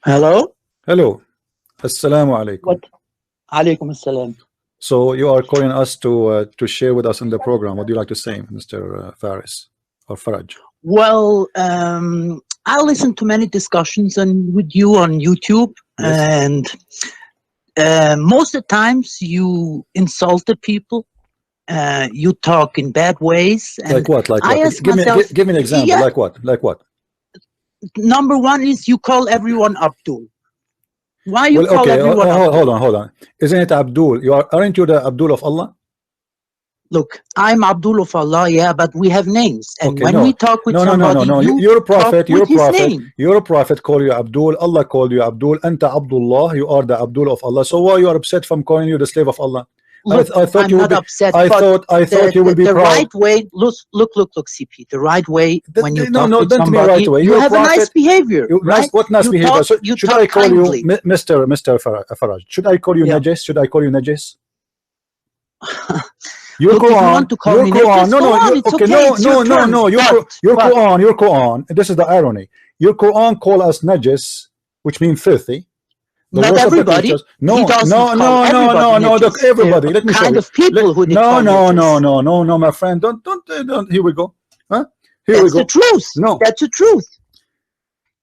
Hello? Hello. Assalamu alaikum. What? Alaikum assalam. So you are calling us to share with us in the program. What do you like to say, Mr. Faris or Faraj? Well, I listen to many discussions with you on YouTube, Yes. and most of the times you insult the people. You talk in bad ways. And Like what? Like I what? ask myself, Give me an example. yeah, Like what? Like what? number one is you call everyone Abdul. Why you Well, call okay. everyone Abdul? Hold on. Isn't it Abdul? Aren't you the Abdul of Allah? Look, I'm Abdul of Allah, yeah, but we have names. And Okay, when no. we talk with No. somebody, You're a prophet. talk with his name. You're a prophet. Call you Abdul. Allah called you Abdul. Anta Abdullah. You are the Abdul of Allah. So why you are upset from calling you the slave of Allah? Look, I thought I'm you not would be, upset. I but thought you will be the proud. right way. Look, CP. The right way when you talk with don't mean somebody, right way. you You're a have a nice prophet. behavior, right? What nice You behavior? talk- So you should talk I call kindly. you Mr. Faraj? Should I call you Yeah. Najas? Should I call you Najas? Your Look, if you Quran. want to call Your me Quran. Najas, No, go on, you- it's okay. okay, No, it's your terms, Your but- Quran. Your Quran. This is the irony. Your Quran call us Najas, which means filthy. The Not worst of the everybody. creatures. He doesn't call everybody Look, Najas. everybody. There Let me are show kind you. of people who they call Najas. No, my friend. Don't. Here we go. Huh? Here That's we go. the truth. No. That's the truth.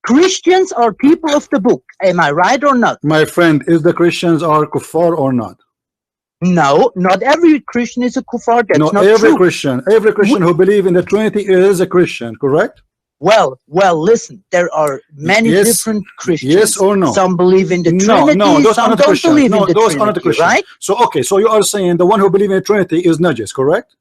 Christians are people of the book. Am I right or not? My friend, is the Christians are kuffar or not? No, not every Christian is a kuffar. That's No, not every true. Christian who believe in the Trinity is a Christian, correct? Well, listen, there are many Yes. different Christians. Yes or no? Some believe in the No, Trinity, those are some not the don't Christians. believe in No, the those are not the Trinity, Christians. right? So okay, so you are saying the one who believe in the Trinity is Najas, correct?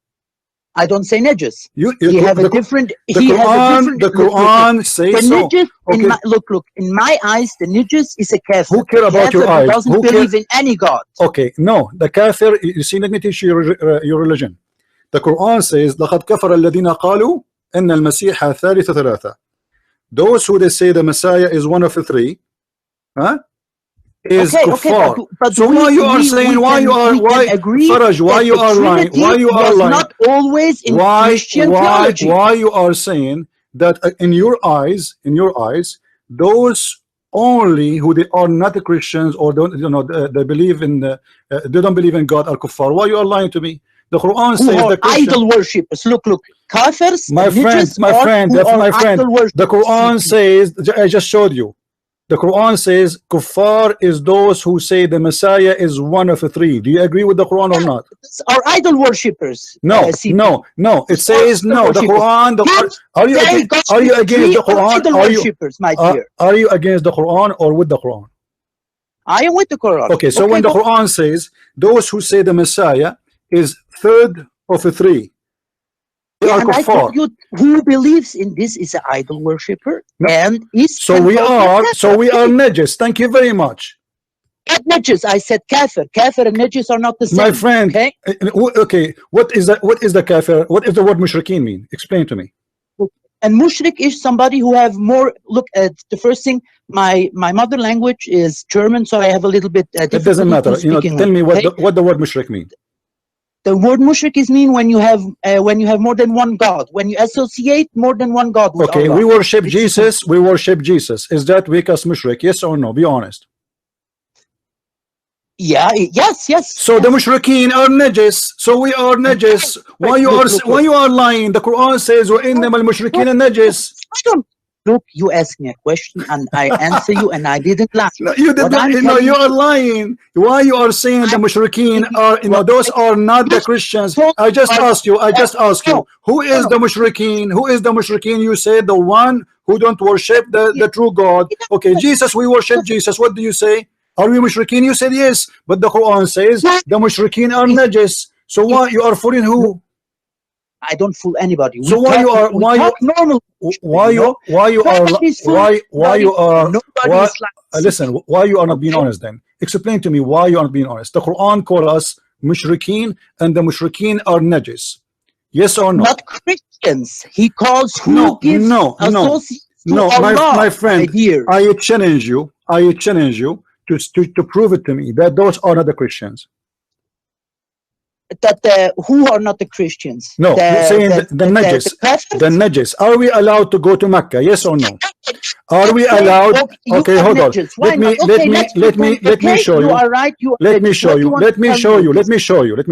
I don't say Najas. You He have a the different. the He has a Quran, different. the look. Quran The says so. Najas, Okay. look. In my eyes, the Najas is a kafir. Who care about your Kafir who eyes? doesn't Who believe in any god. Okay, no, the kafir. You see, let me teach you your religion. The Quran says, لَقَدْ كَفَرَ الَّذِينَ قَالُوا إِنَّ الْمَسِيحَ ثَالِثُ ثَلَاثَةٍ. Those who they say the Messiah is one of the three, is kuffar. but So why you are saying, why Faraj, why you are lying? Why you are lying? Not always in Christian theology. Why you are saying that in your eyes, those only who they are not Christians or don't, they believe in they don't believe in God are kuffar. Why you are lying to me? The Quran Who says are the Christian, idol worshippers. Look, kafirs. my friend, Idol worshippers. the Quran says, I just showed you. The Quran says kuffar is those who say the Messiah is one of the three. Do you agree with the Quran or not? Are idol worshippers. No. It says no. The Quran. Are you against the Quran? Idol worshippers, my dear. Are you against the Quran or with the Quran? I am with the Quran. Okay, so when the Quran says those who say the Messiah is third of the three, they are and I kuffar. told you, who believes in this is an idol worshipper, and is So we are Najas. Thank you very much. Not Najas. I said kafir. Kafir and Najas are not the same. My friend. Okay. What is the kafir? What does the word mushrikeen mean? Explain to me. And mushrik is somebody who have more. Look at the first thing. My mother language is German, so I have a little bit. It doesn't matter. Tell me what the word mushrik means. The word mushrik is mean when you have more than one god. When you associate more than one god with Allah. We worship Jesus. We worship Jesus. Is that make us mushrik? Yes or no? Be honest. Yeah. Yes. So the mushrikeen are najas. So we are najas. Why you are lying? The Quran says وَإِنَّمَا الْمُشْرِكِينَ نَجِسٌ. Look, you asked me a question and I answer you, and I didn't lie. No, you did not. No, you are lying. Why you are saying the mushrikeen are? Those are not the Christians. I just asked you. Who is the mushrikeen? Who is the mushrikeen? You said the one who don't worship the true God. Okay, Jesus. We worship Jesus. What do you say? Are we mushrikeen? You said yes, but the Quran says the mushrikeen are najas. So why you are fooling who? I don't fool anybody. So why you are listen, why you are not being honest then? Explain to me why you are not being honest. The Quran calls us mushrikeen and the mushrikeen are najas. Yes or no? Not Christians. He calls no, my friend, I challenge you to prove it to me that those are not the Christians. That who are not the Christians? No, you're saying the najas. The najas. Are we allowed to go to Mecca? Yes or no? Are we allowed? Okay, hold on. Let me show you. You are right. Let me show you. Let me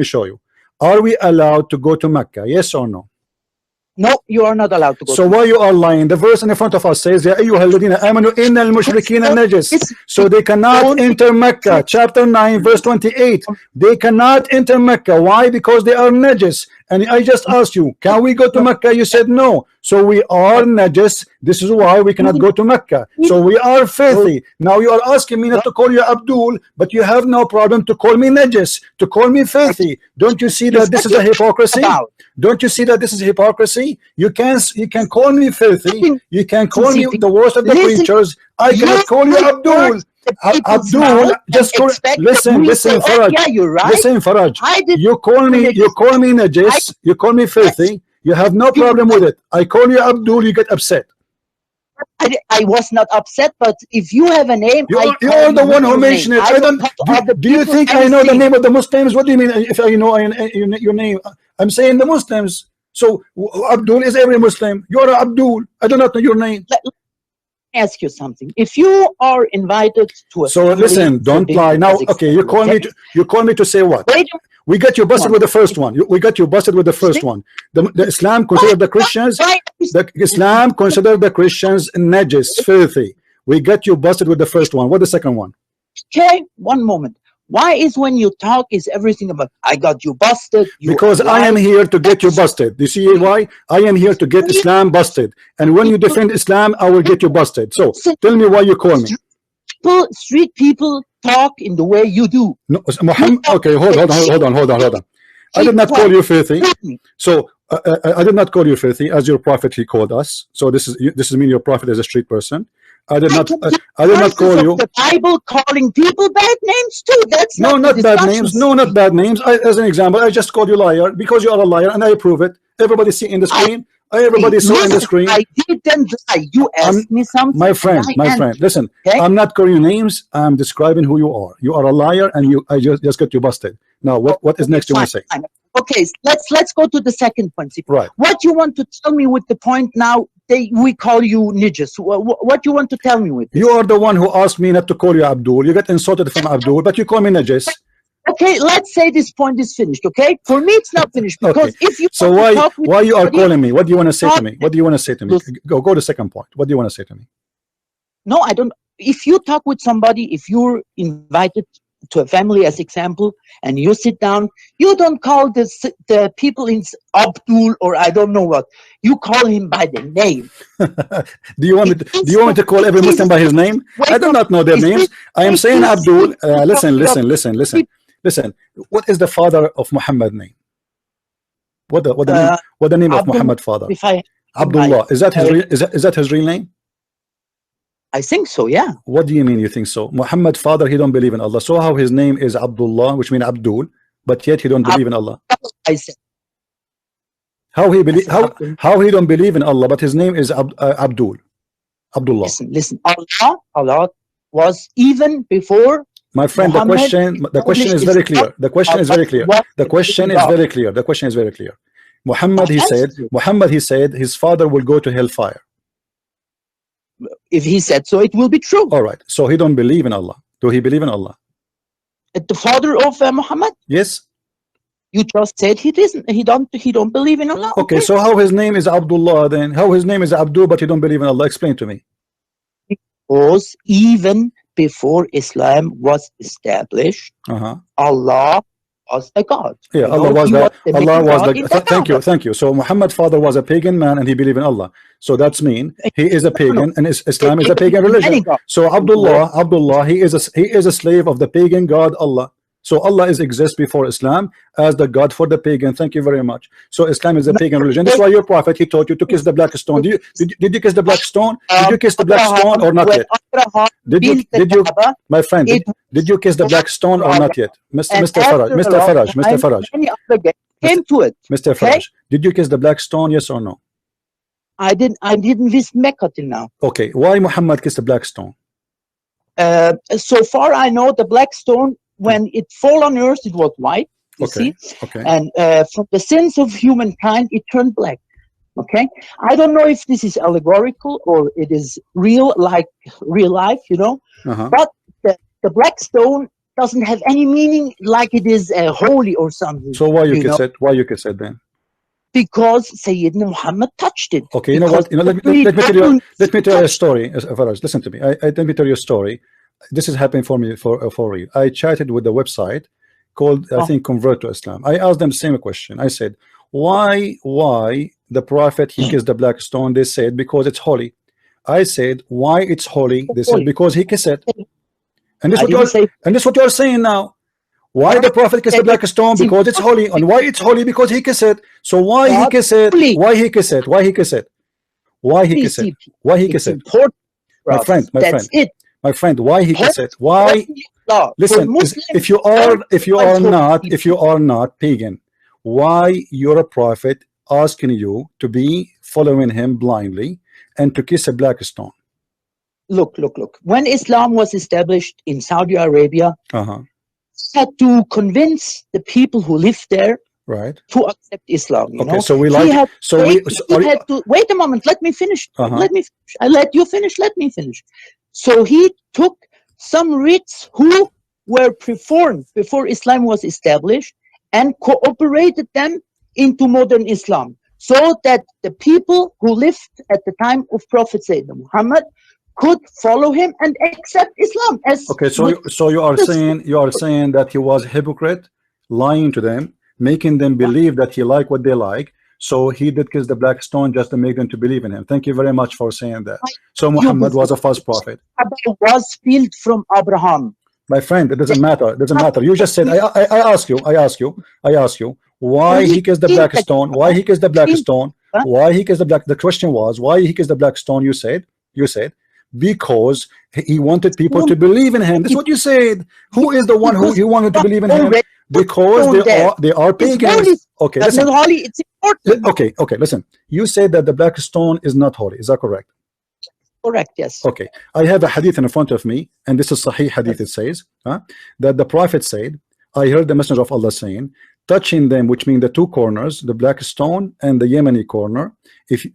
show you. Are we allowed to go to Mecca? Yes or no? No, you are not allowed to go. So why you are lying? The verse in front of us says, "Ya ayyuhalladhina amanu innal mushrikina najas." So they cannot enter Mecca. Chapter 9, verse 28. They cannot enter Mecca. Why? Because they are najas. And I just asked you, can we go to Mecca? You said no. So we are najas. This is why we cannot go to Mecca. So we are filthy. Now you are asking me not to call you Abdul, but you have no problem to call me najas, to call me filthy. Don't you see that this is a hypocrisy? Don't you see that this is hypocrisy? You can call me filthy. You can call me the worst of the creatures. I cannot call you Abdul. Abdul, just call, listen, Faraj. Yeah, you're right. Listen, Faraj. You call me najis. You call me filthy. You have no problem with it. I call you Abdul. You get upset. I was not upset, but if you have a name, you're the one who mentioned it. I don't. Do you think I know the name of the Muslims? What do you mean? If I know your name, I'm saying the Muslims. So Abdul is every Muslim. You're Abdul. I do not know your name. Let me ask you something. If you are invited to a listen, don't lie now. Okay, you call me to say what? We got you busted with the first one. We got you busted with the first one. The Islam considered the Christians. The Islam considered the Christians najis, filthy. We got you busted with the first one. What the second one? Okay, one moment. Why is when you talk is everything about I got you busted? Because I am here to get you busted. You see why? I am here to get Islam busted. And when you defend Islam, I will get you busted. So tell me why you call me. Street people talk in the way you do. No, Muhammad. Okay, hold on. I did not call you filthy. So I did not call you filthy as your prophet. He called us. So this is mean your prophet is a street person. I did not call you. The Bible calling people bad names too. That's not bad names. No, not bad names. As an example, I just called you liar because you are a liar, and I prove it. Everybody see in the screen. Everybody saw in the screen. I didn't lie. You asked me something. My friend. Listen, okay? I'm not calling you names. I'm describing who you are. You are a liar, and I just got you busted. Now, what is next? You want to say? Okay, let's go to the second point. Right. What you want to tell me with the point now? We call you najas. What you want to tell me with this? You are the one who asked me not to call you Abdul. You get insulted from Abdul, but you call me najas. Okay, let's say this point is finished. Okay, for me it's not finished because if you why you are calling me? What do you want to say to me? What do you want to say to me? Go to the second point. What do you want to say to me? No, I don't. If you talk with somebody, if you're invited to a family as example, and you sit down, you don't call the people in Abdul or I don't know what. You call him by the name. Do you want me to call every Muslim by his name? I do not know their names. I am saying Abdul. Listen. What is the father of Muhammad name? What the name of Muhammad father? Abdullah. Is that his real name? I think so, yeah. What do you mean you think so? Muhammad father, he don't believe in Allah. So how his name is Abdullah, which means Abdul, but yet he don't believe in Allah. I said. How he don't believe in Allah, but his name is Abdul. Abdullah. Listen. Allah was even before. My friend, the question is very clear. The question is very clear. Muhammad, he said his father will go to hellfire. If he said so, it will be true. All right. So he don't believe in Allah. Do he believe in Allah? The father of Muhammad? Yes. You just said he doesn't. He don't believe in Allah. Okay. So how his name is Abdullah then? How his name is Abdul, but he don't believe in Allah? Explain to me. Because even before Islam was established, Allah was a God. Yeah, Allah was the. Thank you. So Muhammad's father was a pagan man, and he believed in Allah. So that's mean he is a pagan, and Islam is a pagan religion. So Abdullah, he is a slave of the pagan God Allah. So Allah exists before Islam as the God for the pagan. Thank you very much. So Islam is a pagan religion. That's why your prophet, he taught you to kiss the black stone. Did you kiss the black stone? Did you kiss the black stone or not yet? Did you, my friend? Did you kiss the black stone or not yet, Mr. Faraj? Came to it. Mr. Faraj, did you kiss the black stone? Yes or no? I didn't visit Mecca till now. Okay, why Muhammad kissed the black stone? So far I know the black stone, when it fall on earth, it was white. You see, okay. And from the sins of humankind, it turned black. Okay, I don't know if this is allegorical or it is real, like real life, you know. But the black stone doesn't have any meaning, like it is holy or something. So why you kiss it? Why you kiss it then? Because Sayyidina Muhammad touched it. Okay, you know what? You know, let me tell you a story. Faraj, listen to me. Let me tell you a story. This is happening for me for real. I chatted with the website called, I think, Convert to Islam. I asked them the same question. I said, why the Prophet he kissed the black stone? They said because it's holy. I said, why it's holy? They said because he kissed it. And this is what you're saying now. Why the Prophet kissed the black stone? Because it's holy. And why it's holy? Because he kissed it. So why he kiss it? Why he kiss it? Why he kiss it? Why he kiss it? Why he kiss it? My friend, my friend, why he kiss it? Why? Listen, if you are not pagan, why your prophet asking you to be following him blindly and to kiss a black stone? Look. When Islam was established in Saudi Arabia, had to convince the people who lived there to accept Islam. You know? So wait a moment. Let me finish. I let you finish. Let me finish. So he took some rites who were performed before Islam was established and cooperated them into modern Islam, so that the people who lived at the time of Prophet Sayyidina Muhammad could follow him and accept Islam. So you are saying that he was a hypocrite, lying to them, making them believe that he liked what they like. So he did kiss the black stone just to make them to believe in him. Thank you very much for saying that. So Muhammad was a false prophet. Was built from Abraham. My friend, it doesn't matter. It doesn't matter. You just said I ask you why he kissed the black stone. Why he kissed the black stone? Why he kissed the black? The question was why he kissed the black stone. You said because he wanted people to believe in him. That's what you said. Who is the one who he wanted to believe in him? Because they are pagans. Okay, listen. It's important. Okay, listen. You said that the black stone is not holy. Is that correct? Correct, yes. Okay, I have a hadith in front of me, and this is Sahih hadith. It says that the Prophet said, I heard the Messenger of Allah saying, touching them, which mean the two corners, the black stone and the Yemeni corner, if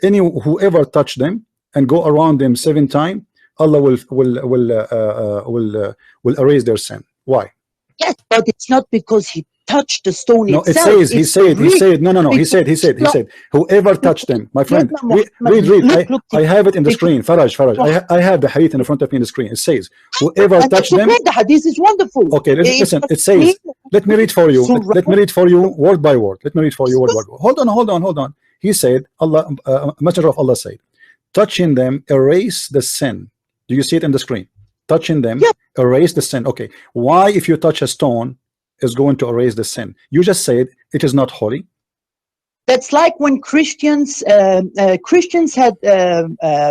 whoever touch them and go around them 7 times, Allah will erase their sin. Why? Yes, but it's not because he touched the stone itself. No, he said, he said, whoever touched them, my friend, read. I have it in the screen. Faraj, I have the hadith in front of me in the screen. It says, whoever touched them. The hadith is wonderful. Okay, listen, it says, let me read for you. Let me read for you word by word. Hold on. He said, Allah, Messenger of Allah said, touching them, erase the sin. Do you see it in the screen? Touching them, erase the sin. Okay, why if you touch a stone is going to erase the sin? You just said it is not holy. That's like when Christians had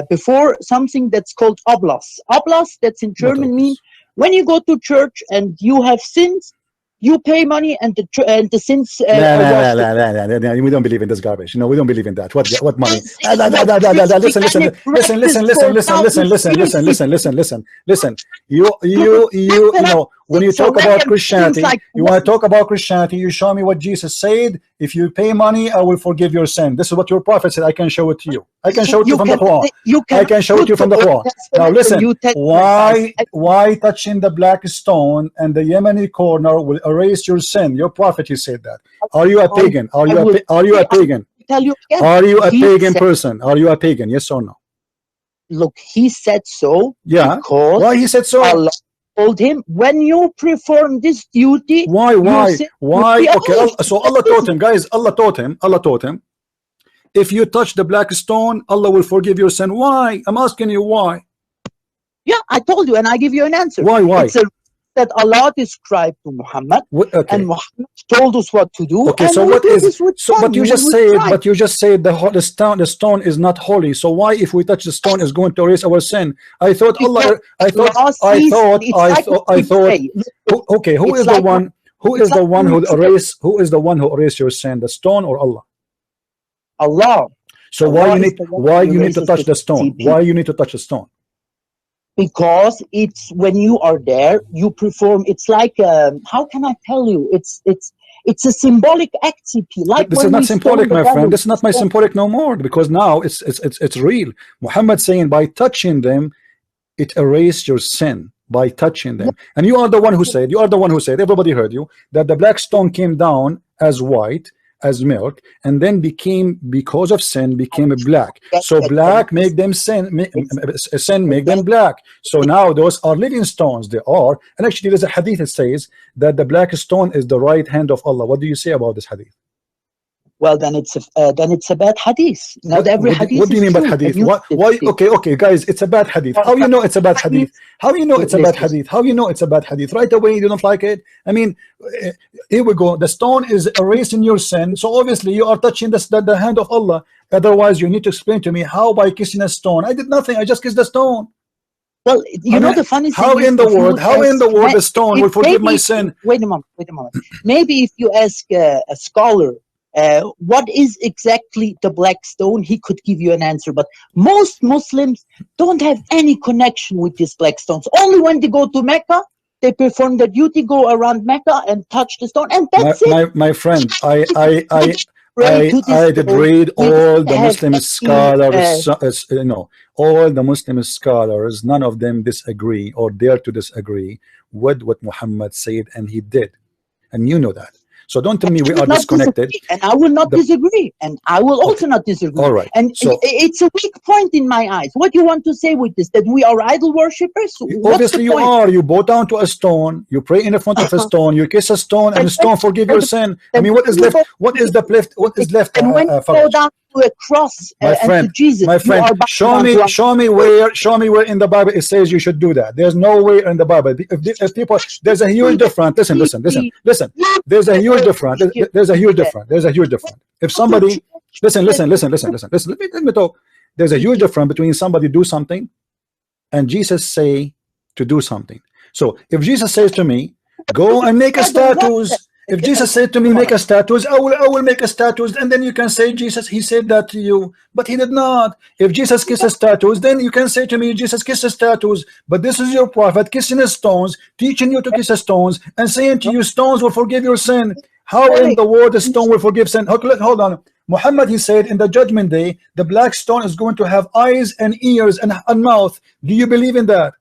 before something that's called Allahs. Allahs, that's in German, mean when you go to church and you have sins, you pay money and the sins. No, we don't believe in this garbage. No, we don't believe in that. What money? Listen. You know, when you talk about Christianity, you want to talk about Christianity, you show me what Jesus said. If you pay money, I will forgive your sin. This is what your prophet said. I can show it to you. I can show it to you from the Quran. I can show it to you from the Quran. Now listen, why touching the black stone and the Yemeni corner will erase your sin? Your prophet, he said that. Are you a pagan? Are you a pagan? Are you a pagan person? Are you a pagan? Yes or no? Look, he said so. Yeah. Why he said so? Allah told him, when you perform this duty. Why? Okay. So Allah taught him, guys. Allah taught him. If you touch the black stone, Allah will forgive your sin. Why? I'm asking you why. Yeah, I told you, and I give you an answer. Why? It's a that Allah described to Muhammad, and Muhammad told us what to do. Okay, so what is? But you just said the stone is not holy. So why, if we touch the stone, is going to erase our sin? I thought Allah. I thought. Okay, who is the one? Who is the one who erase? Who is the one who erase your sin? The stone or Allah? Allah. So why you need to touch the stone? Why you need to touch the stone? Because it's when you are there, you perform. It's like how can I tell you? It's a symbolic act, CP. Like this when is not we symbolic, stone my the friend. devil. This is not my symbolic no more, because now it's real. Muhammad saying by touching them, it erased your sin by touching them. And you are the one who said, everybody heard you, that the black stone came down as white, as milk, and then became, because of sin, became black. So black make them sin make them black. So now those are living stones. They are. And actually there's a hadith that says that the black stone is the right hand of Allah. What do you say about this hadith? Well, then it's a bad hadith. Not every hadith. What do you mean bad hadith? Why? Okay, guys, it's a bad hadith. How you know it's a bad hadith? How you know it's a bad hadith? How you know it's a bad hadith? Right away, you don't like it. I mean, here we go. The stone is erasing your sin, so obviously you are touching the hand of Allah. Otherwise, you need to explain to me how by kissing a stone. I did nothing. I just kissed the stone. Well, you know the funny thing. How in the world the stone will forgive my sin? Wait a moment. Maybe if you ask a scholar, what is exactly the black stone, he could give you an answer. But most Muslims don't have any connection with these black stones. Only when they go to Mecca, they perform the duty, go around Mecca and touch the stone, and that's it. My friend, I did read all the Muslim scholars, all the Muslim scholars, none of them disagree or dare to disagree with what Muhammad said, and he did, and you know that. So don't tell me we are disconnected. And I will not disagree. And I will also not disagree. All right. And so, it's a weak point in my eyes. What do you want to say with this? That we are idol worshippers? Obviously you are. You bow down to a stone. You pray in the front of a stone. You kiss a stone, and the stone forgive your sin. I mean, what is left? What is left? What is left? And when you go down to a cross and to Jesus, my friend, show me where in the Bible it says you should do that. There's no way in the Bible. If people, there's a huge difference. Listen. There's a huge difference. There's a huge difference. If somebody, listen. Let me talk. There's a huge difference between somebody do something and Jesus say to do something. So if Jesus says to me, go and make a statue. If Jesus said to me, make a statue, I will make a statue, and then you can say, Jesus, he said that to you, but he did not. If Jesus kisses statues, then you can say to me, Jesus kisses statues, but this is your prophet kissing the stones, teaching you to kiss the stones, and saying to you, stones will forgive your sin. How in the world a stone will forgive sin? Hold on. Muhammad, he said, in the judgment day, the black stone is going to have eyes and ears and mouth. Do you believe in that?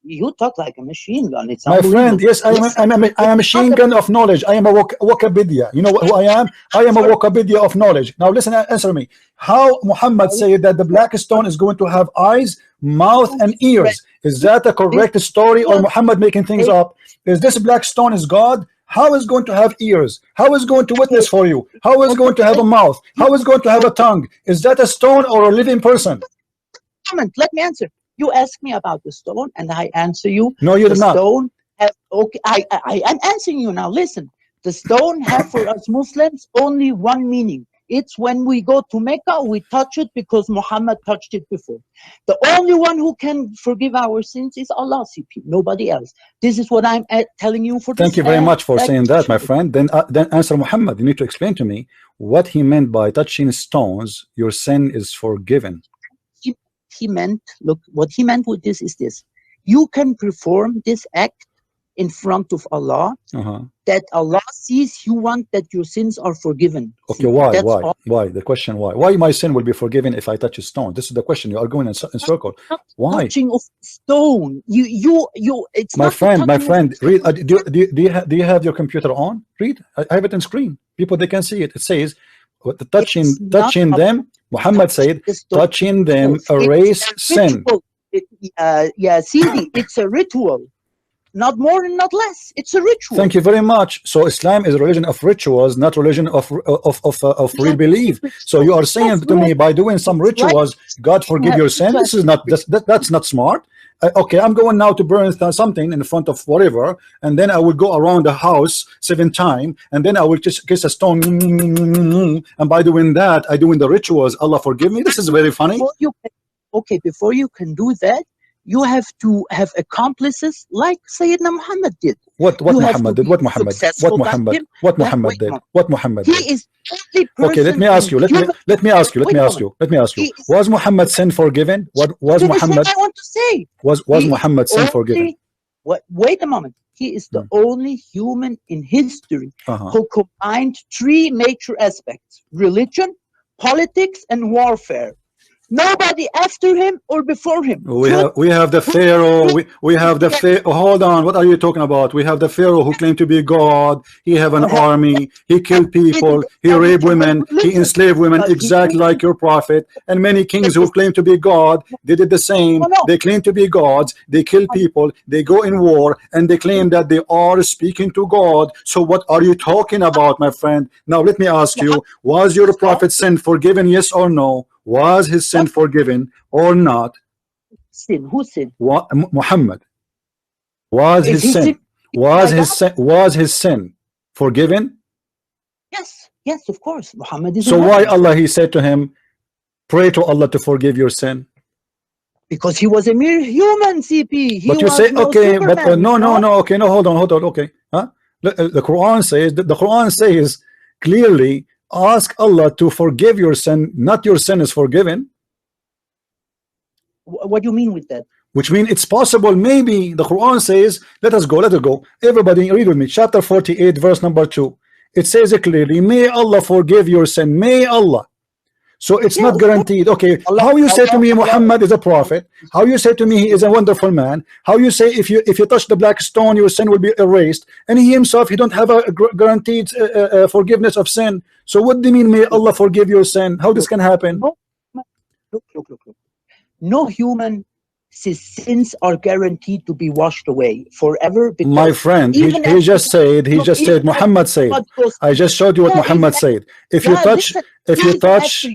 You talk like a machine gun. It's my friend. Yes, I am a machine gun of knowledge. I am a Wikipedia. You know who I am? I am a Wikipedia of knowledge. Now listen, answer me. How Muhammad said that the black stone is going to have eyes, mouth, and ears? Is that a correct story, or Muhammad making things up? Is this black stone is God? How is going to have ears? How is going to witness for you? How is going to have a mouth? How is going to have a tongue? Is that a stone or a living person? Let me answer. You ask me about the stone, and I answer you. No, you did not. Stone has, okay, I am answering you now. Listen, the stone has for us Muslims only one meaning. It's when we go to Mecca, we touch it because Muhammad touched it before. The only one who can forgive our sins is Allah, CP, nobody else. This is what I'm telling you for. Thank you very much for saying that, my friend. Then answer Muhammad. You need to explain to me what he meant by touching stones. Your sin is forgiven. He meant, look, what he meant with this is this: you can perform this act in front of Allah, that Allah sees you want that your sins are forgiven. Okay, why? The question, why my sin will be forgiven if I touch a stone? This is the question. You are going in circle. Why? Touching of stone. It's my friend. Read. Do you have your computer on? Read. I have it on screen. People, they can see it. It says, touching them. Muhammad said, touching them erase sin. Yeah, see, it's a ritual. Not more and not less. It's a ritual. Thank you very much. So Islam is a religion of rituals, not religion of real belief. So you are saying to me, by doing some rituals, God forgive your sin? This is not, that's not smart. Okay, I'm going now to burn something in front of whatever, and then I will go around the house 7 times, and then I will just kiss a stone, and by doing that, I doing the rituals. Allah forgive me. This is very funny. Before you can do that, you have to have accomplices like Sayyidina Muhammad did. What Muhammad did? What Muhammad did? What Muhammad did? What Muhammad did? He is the only okay, let me ask you. Let me ask you. Was Muhammad sin forgiven? What was Muhammad? I want to say. Was Muhammad sin forgiven? Wait a moment. He is the only human in history Uh-huh. who combined three major aspects: religion, politics, and warfare. Nobody after him or before him. We have the Pharaoh. We have the hold on. What are you talking about? We have the Pharaoh who claimed to be God. He have an army. He killed people. He raped women. He enslaved women, exactly like your prophet. And many kings who claim to be God, they did the same. They claim to be gods. They kill people. They go in war, and they claim that they are speaking to God. So what are you talking about, my friend? Now let me ask you: was your prophet's sin forgiven? Yes or no? Was his sin forgiven or not? Sin. Who sinned? Muhammad. Was his sin? Was his sin forgiven? Yes, yes, of course. Muhammad is. So why Allah he said to him, pray to Allah to forgive your sin? Because he was a mere human, CP. But you say okay, but no, okay, no, hold on, okay, huh? The Quran says that the Quran says clearly, ask Allah to forgive your sin, not your sin is forgiven. What do you mean with that? Which means it's possible. Maybe the Quran says, let us go. Everybody read with me. Chapter 48, verse number 2. It says it clearly, may Allah forgive your sin. May Allah. So it's not guaranteed. Okay, how you say to me Muhammad is a prophet? How you say to me he is a wonderful man? How you say if you touch the black stone your sin will be erased? And he himself, he don't have a guaranteed forgiveness of sin. So what do you mean may Allah forgive your sin? How this can happen? Look. No human sins are guaranteed to be washed away forever. My friend, he just said Muhammad said. I just showed you what Muhammad said. If you touch,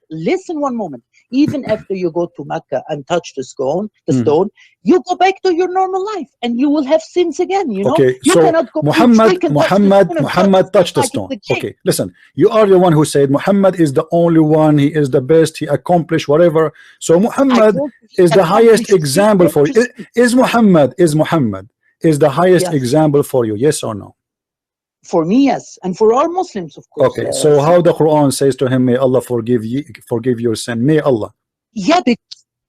listen one moment. Even after you go to Makkah and touch the stone, you go back to your normal life, and you will have sins again. You know. Okay, you so cannot go Muhammad touched the stone. Okay, listen. You are the one who said Muhammad is the only one. He is the best. He accomplished whatever. So Muhammad is the highest example for you. Is Muhammad the highest example for you? Yes or no? For me, yes, and for all Muslims, of course. Okay, so how the Quran says to him, may Allah forgive your sin. May Allah. Yeah,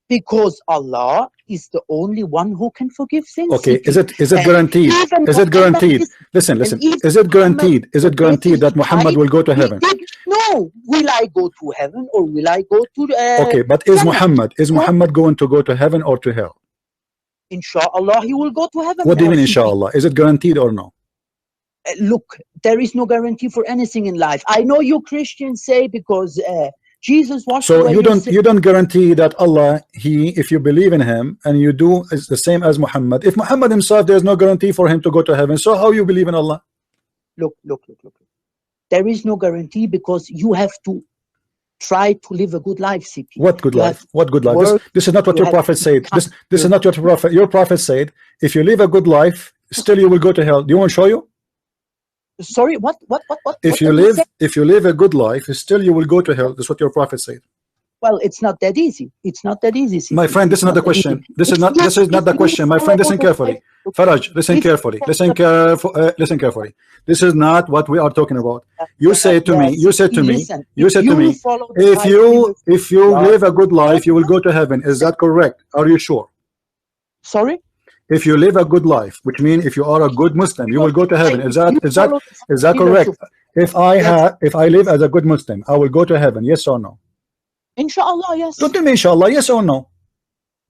because Allah is the only one who can forgive sins. Okay, is it guaranteed? Is it guaranteed? Listen. Is it guaranteed? Is it guaranteed that Muhammad will go to heaven? No. Will I go to heaven or will I go to? Okay, but is Muhammad going to go to heaven or to hell? Inshallah, he will go to heaven. What do you mean, inshallah? Is it guaranteed or no? Look, there is no guarantee for anything in life. I know you Christians say because Jesus washed away. So you don't guarantee that Allah, if you believe in him and you do is the same as Muhammad. If Muhammad himself, there's no guarantee for him to go to heaven. So how you believe in Allah? Look. There is no guarantee because you have to try to live a good life, CP. What good life? What good life? This is not what your prophet said. This is not what your prophet said. If you live a good life, still you will go to hell. Do you want to show you? Sorry, what? If you live a good life, still you will go to hell. That's what your prophet said. Well, it's not that easy. It's not that easy. My friend, this is not the question. This is not the question. My friend, listen carefully. Faraj, listen carefully. Listen carefully. This is not what we are talking about. You said to me, if you live a good life, you will go to heaven. Is that correct? Are you sure? Sorry? If you live a good life, which means if you are a good Muslim, you will go to heaven. Is that correct? If I live as a good Muslim, I will go to heaven. Yes or no? Inshallah, yes. Don't tell me inshallah. Yes or no?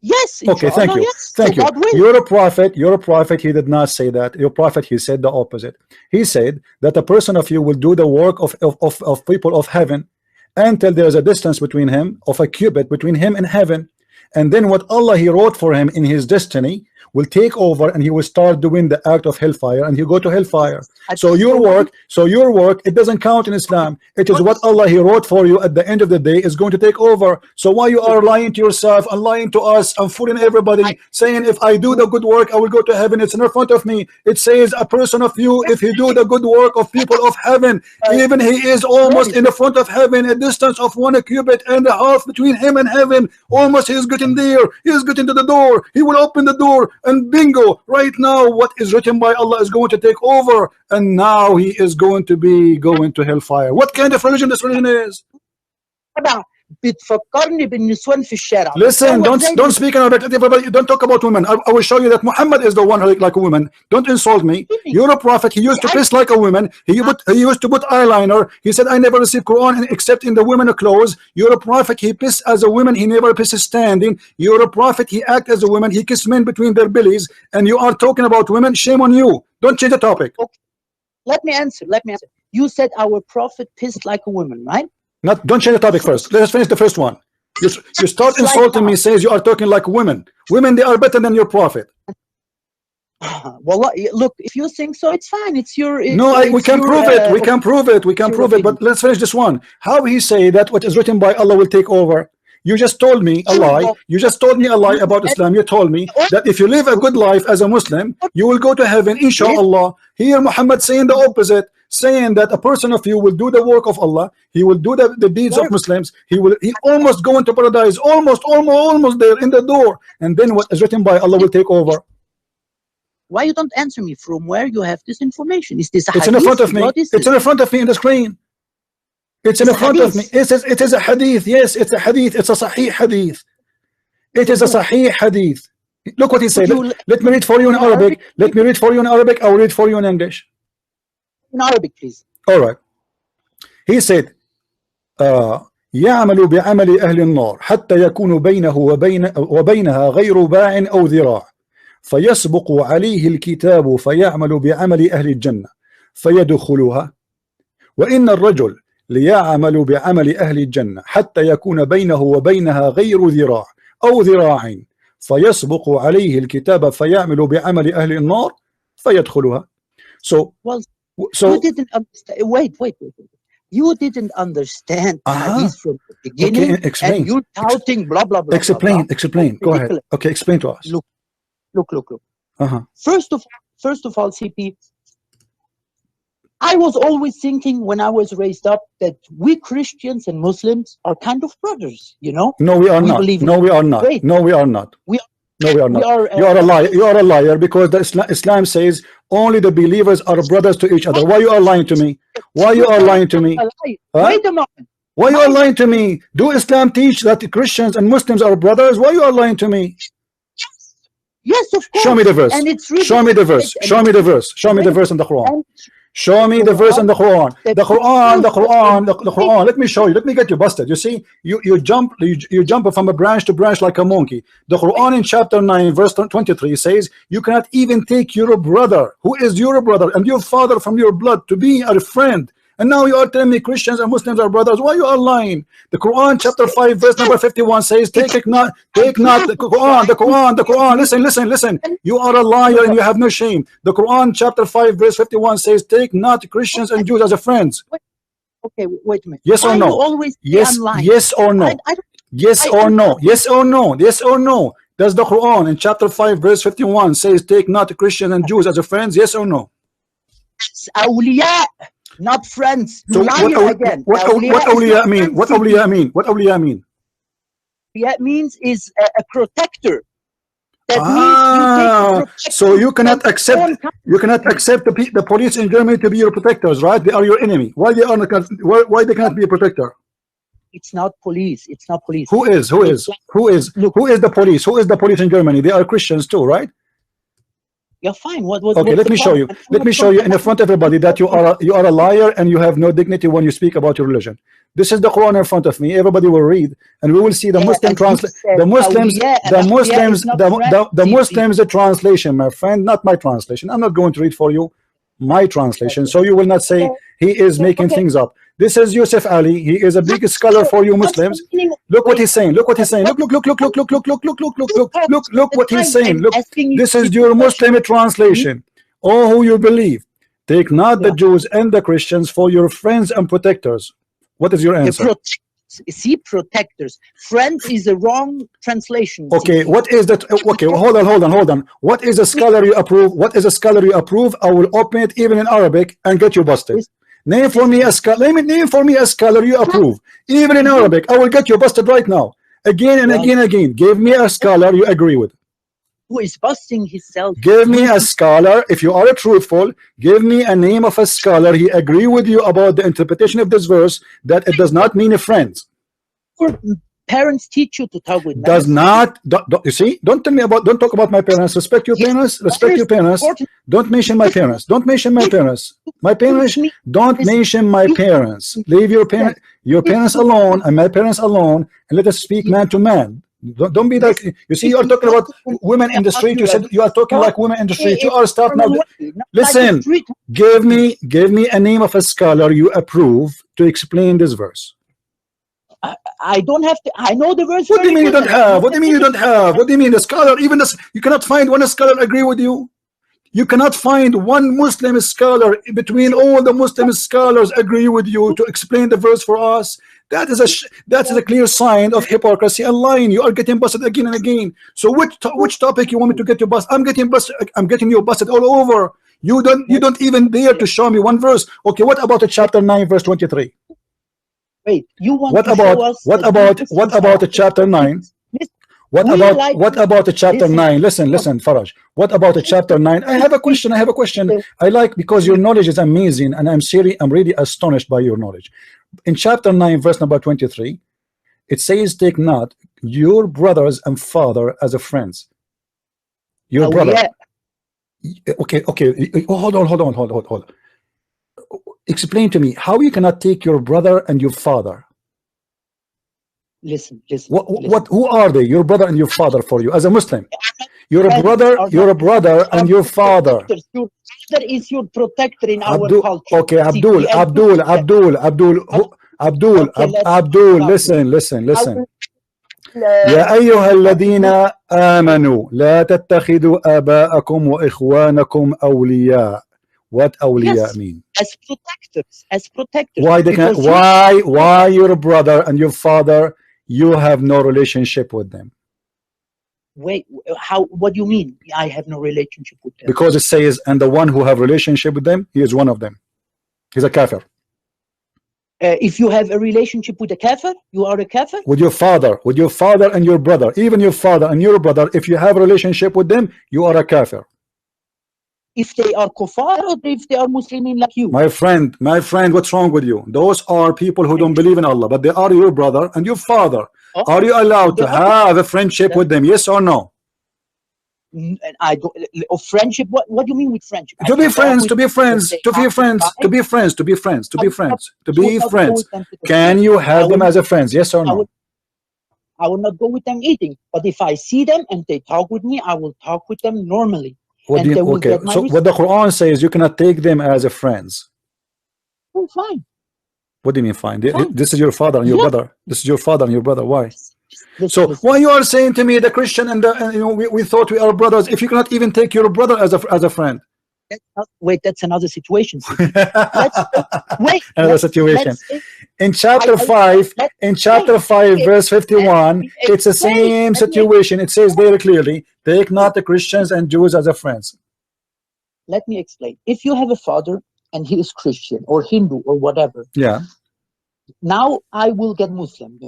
Yes. Okay, thank you. Yes. Thank you. You're a prophet. He did not say that. Your prophet, he said the opposite. He said that a person of you will do the work of people of heaven until there is a distance between him, of a cubit between him and heaven. And then what Allah he wrote for him in his destiny will take over, and he will start doing the act of hellfire, and he'll go to hellfire. So your work, it doesn't count in Islam. It is what Allah he wrote for you at the end of the day is going to take over. So why you are lying to yourself and lying to us and fooling everybody, saying if I do the good work I will go to heaven? It's in front of me. It says a person of you, if he do the good work of people of heaven, even he is almost in the front of heaven, a distance of 1 cubit and a half between him and heaven. Almost he is getting there. He is getting to the door. He will open the door, and bingo, right now what is written by Allah is going to take over, and now he is going to be going to hellfire. What kind of religion this religion is? بتفكرني بالنسوان في الشارع. Listen, don't speak in Arabic. Everybody, don't talk about women. I will show you that Muhammad is the one who like a woman. Don't insult me. You're a prophet. He used to piss like a woman. He used to put eyeliner. He said, I never receive Quran except in the women clothes. You're a prophet. He pissed as a woman. He never pisses standing. You're a prophet. He act as a woman. He kissed men between their bellies. And you are talking about women. Shame on you. Don't change the topic. Okay. Let me answer. You said our prophet pissed like a woman, right? Don't change the topic first. Let's finish the first one. You start insulting me, says you are talking like women. Women, they are better than your prophet. Well, look, if you think so, it's fine. It's your. We can prove it. We can prove it. We can prove it. But let's finish this one. How he say that what is written by Allah will take over? You just told me a lie. You just told me a lie about Islam. You told me that if you live a good life as a Muslim, you will go to heaven, inshallah. Here, Muhammad saying the opposite, saying that a person of you will do the work of Allah. He will do the deeds of Muslims. He almost go into paradise, almost there in the door. And then what is written by Allah will take over. Why you don't answer me? From where you have this information? Is this a It's hadith? in front of me. It's in front of me in the screen. It's in front of me. It is a hadith. Yes, it's a hadith. It's a sahih hadith. It is a sahih hadith. Look what he said. Let me read for you in Arabic. Let me read for you in Arabic. I'll read for you in English. In Arabic, please. All right. He said, يعمل بعمل أهل النار حتى يكون بينه وبينها غير باع أو ذراع فيسبق عليه الكتاب فيعمل بعمل أهل الجنة فيدخلها وإن الرجل ليعمل بعمل أهل الجنة حتى يكون بينه وبينها غير ذراع أو ذراع فيسبق عليه الكتاب فيعمل بعمل أهل النار فيدخلها. So you didn't understand. Wait. You didn't understand hadith from the beginning. Okay, explain. And you're touting blah blah blah. Explain. Go ahead. Okay, explain to us. Look. First of all, CP, I was always thinking when I was raised up that we Christians and Muslims are kind of brothers, you know? No, we are not. No, we are not. Wait. No, we are not. No, we are not. You are a liar. You are a liar because the Islam says only the believers are brothers to each other. Why you are lying to me? Why you are lying to me? Wait a moment. Why you are lying to me? Do Islam teach that Christians and Muslims are brothers? Why you are lying to me? Yes, of course. Show me the verse. And it's really Show me the verse. Show me the verse. Show me the verse in the Quran. Show me the verse in the Quran. The Quran. Let me show you. Let me get you busted. You see, you jump from a branch to branch like a monkey. The Quran in chapter 9 verse 23 says you cannot even take your brother, who is your brother and your father from your blood, to be a friend. And now you are telling me Christians and Muslims are brothers. Why you are lying? The Quran chapter 5 verse number 51 says take not the Quran. Listen. You are a liar and you have no shame. The Quran chapter 5 verse 51 says take not Christians and Jews as a friends. Okay, wait a minute. Yes or no? Yes or no? Yes or no? Yes or no? Yes or no? Does the Quran in chapter 5 verse 51 says take not Christians and Jews as a friends? Yes or no? It's awliya, not friends. So what awliya mean? What awliya mean? What awliya mean? Awliya means is a protector. That means you so you cannot accept the police in Germany to be your protectors, right? They are your enemy. Why they are not? Why they cannot be a protector? It's not police. It's not police. Who is the police? Who is the police in Germany? They are Christians too, right? You're fine. Okay, let me show you. Let me show you in front of everybody that you are a liar and you have no dignity when you speak about your religion. This is the Quran in front of me. Everybody will read, and we will see the Muslim translation. The Muslims translation, my friend, not my translation. I'm not going to read for you my translation, so you will not say he is making things up. This is Yusuf Ali. He is a big scholar for you Muslims. Look what he's saying. Look what he's saying. Look what he's saying. Look, this is your Muslim translation. Oh, who you believe. Take not the Jews and the Christians for your friends and protectors. What is your answer? See, protectors. Friends is a wrong translation. Okay, what is that? Okay, hold on. What is a scholar you approve? What is a scholar you approve? I will open it even in Arabic and get you busted. Name for me a scholar. Name for me a scholar you approve, even in Arabic. I will get you busted right now, again and again. Give me a scholar you agree with. Who is busting himself? Give me a scholar. If you are truthful, give me a name of a scholar he agree with you about the interpretation of this verse, that it does not mean a friend. your parents teach you to talk with men? Does not. You see? Don't tell me about. Don't talk about my parents. Respect your parents. Respect your parents. Don't mention my parents. Don't mention my parents. My parents. Don't mention my parents. Leave your parents alone and my parents alone, and let us speak man to man. Don't be like, you see, you are talking about women in the street. You said you are talking like women in the street. You are starting now. Listen, give me a name of a scholar you approve to explain this verse. I don't have to. I know the verse. What do you mean you don't have? What do you mean you don't have? What do you mean the scholar? Even this, you cannot find one scholar agree with you. You cannot find one Muslim scholar between all the Muslim scholars agree with you to explain the verse for us. That is a clear sign of hypocrisy and lying. You are getting busted again and again. So which topic you want me to get you busted? I'm getting busted. I'm getting you busted all over. You don't even dare to show me one verse. Okay, what about the chapter 9 verse 23? Wait, you want what to about show us what about the chapter 9? What about the chapter 9? Listen, Faraj. What about the chapter 9? I have a question. I like, because your knowledge is amazing, and I'm really astonished by your knowledge. In chapter 9, verse number 23, it says, "Take not your brothers and father as a friends." Your brother. Yeah. Okay. Hold on. Explain to me how you cannot take your brother and your father. Listen. Who are they? Your brother and your father for you as a Muslim. You're a brother and your father. Your father is your protector in our culture. Okay, Abdul. Listen. يا أيها الذين آمنوا لا تتخذوا آباءكم وإخوانكم أولياء. What awliya mean? As protectors. Why your brother and your father, you have no relationship with them? Wait, what do you mean I have no relationship with them? Because it says, and the one who have relationship with them, he is one of them. He's a kafir. If you have a relationship with a kafir, you are a kafir? With your father and your brother, even your father and your brother, if you have a relationship with them, you are a kafir. If they are kuffar or if they are Muslimin like you? My friend, what's wrong with you? Those are people who don't believe in Allah, but they are your brother and your father. Are you allowed to have a friendship with them? Yes or no? I don't. Friendship. What do you mean with friendship? To be friends. Can you have them as a friends? Yes or no? I will not go with them eating, but if I see them and they talk with me, I will talk with them normally. So what the Quran says, you cannot take them as a friends. Oh, fine. What do you mean fine? This is your father and your brother. This is your father and your brother. Why? So why you are saying to me the Christian and we thought we are brothers, if you cannot even take your brother as a friend? Wait, that's another situation. In chapter 5, verse 51, it's the same situation. It says very clearly, take not the Christians and Jews as a friends. Let me explain. If you have a father and he is Christian or Hindu or whatever, yeah. Now I will get Muslim,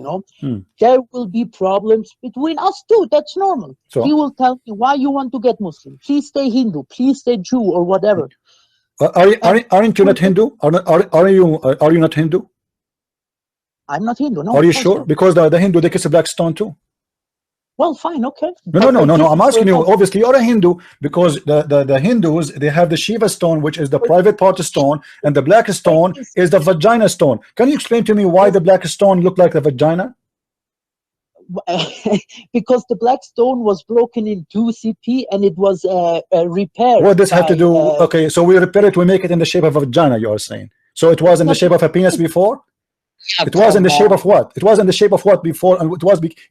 there will be problems between us too. That's normal. So, he will tell me why you want to get Muslim. Please stay Hindu, please stay Jew or whatever. Aren't you not Hindu? Are you not Hindu? I'm not Hindu. No. Are you sure? Because the Hindu, they kiss a black stone too. Well, fine, okay. No. I'm asking you. Obviously, you're a Hindu because the Hindus, they have the Shiva stone, which is the private part stone, and the black stone is the vagina stone. Can you explain to me why the black stone looked like the vagina? Because the black stone was broken in 2 CP and it was repaired. What does have to do? Okay, so we repair it. We make it in the shape of a vagina. You are saying so? It was in the shape of a penis before. It was in the shape of what? It was in the shape of what before, and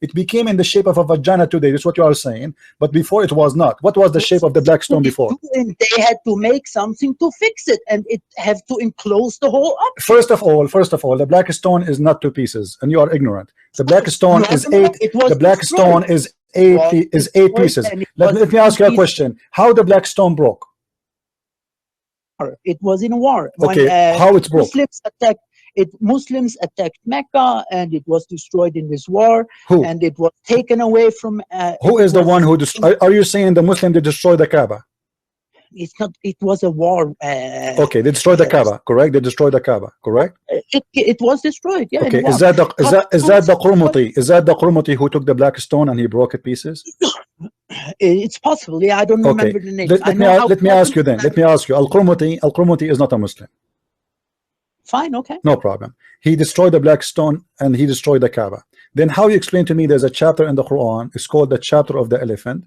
it became in the shape of a vagina today. That's what you are saying. But before it was not. What was the shape of the black stone before? And they had to make something to fix it, and it have to enclose the whole up. First of all, the black stone is not 2 pieces, and you are ignorant. The black stone is 8. The black stone is 8 pieces. Let me ask you a question. How the black stone broke? It was in war. Okay, how it broke? Muslims attacked Mecca, and it was destroyed in this war. Who? And it was taken away from. Who is the one who destroyed? Are you saying the Muslim did destroy the Kaaba? It's not. It was a war. Okay, they destroyed the Kaaba, correct? They destroyed the Kaaba, correct? It was destroyed. Yeah. Okay, is that the Qurmuti? Is that the Qurmuti who took the black stone and he broke it pieces? It's possible. Yeah, I don't remember the name. Let me ask you then. Let me ask you. Al-Qurmuti is not a Muslim. Fine. Okay. No problem. He destroyed the black stone and he destroyed the Kaaba. Then how you explain to me there's a chapter in the Quran, it's called the chapter of the elephant,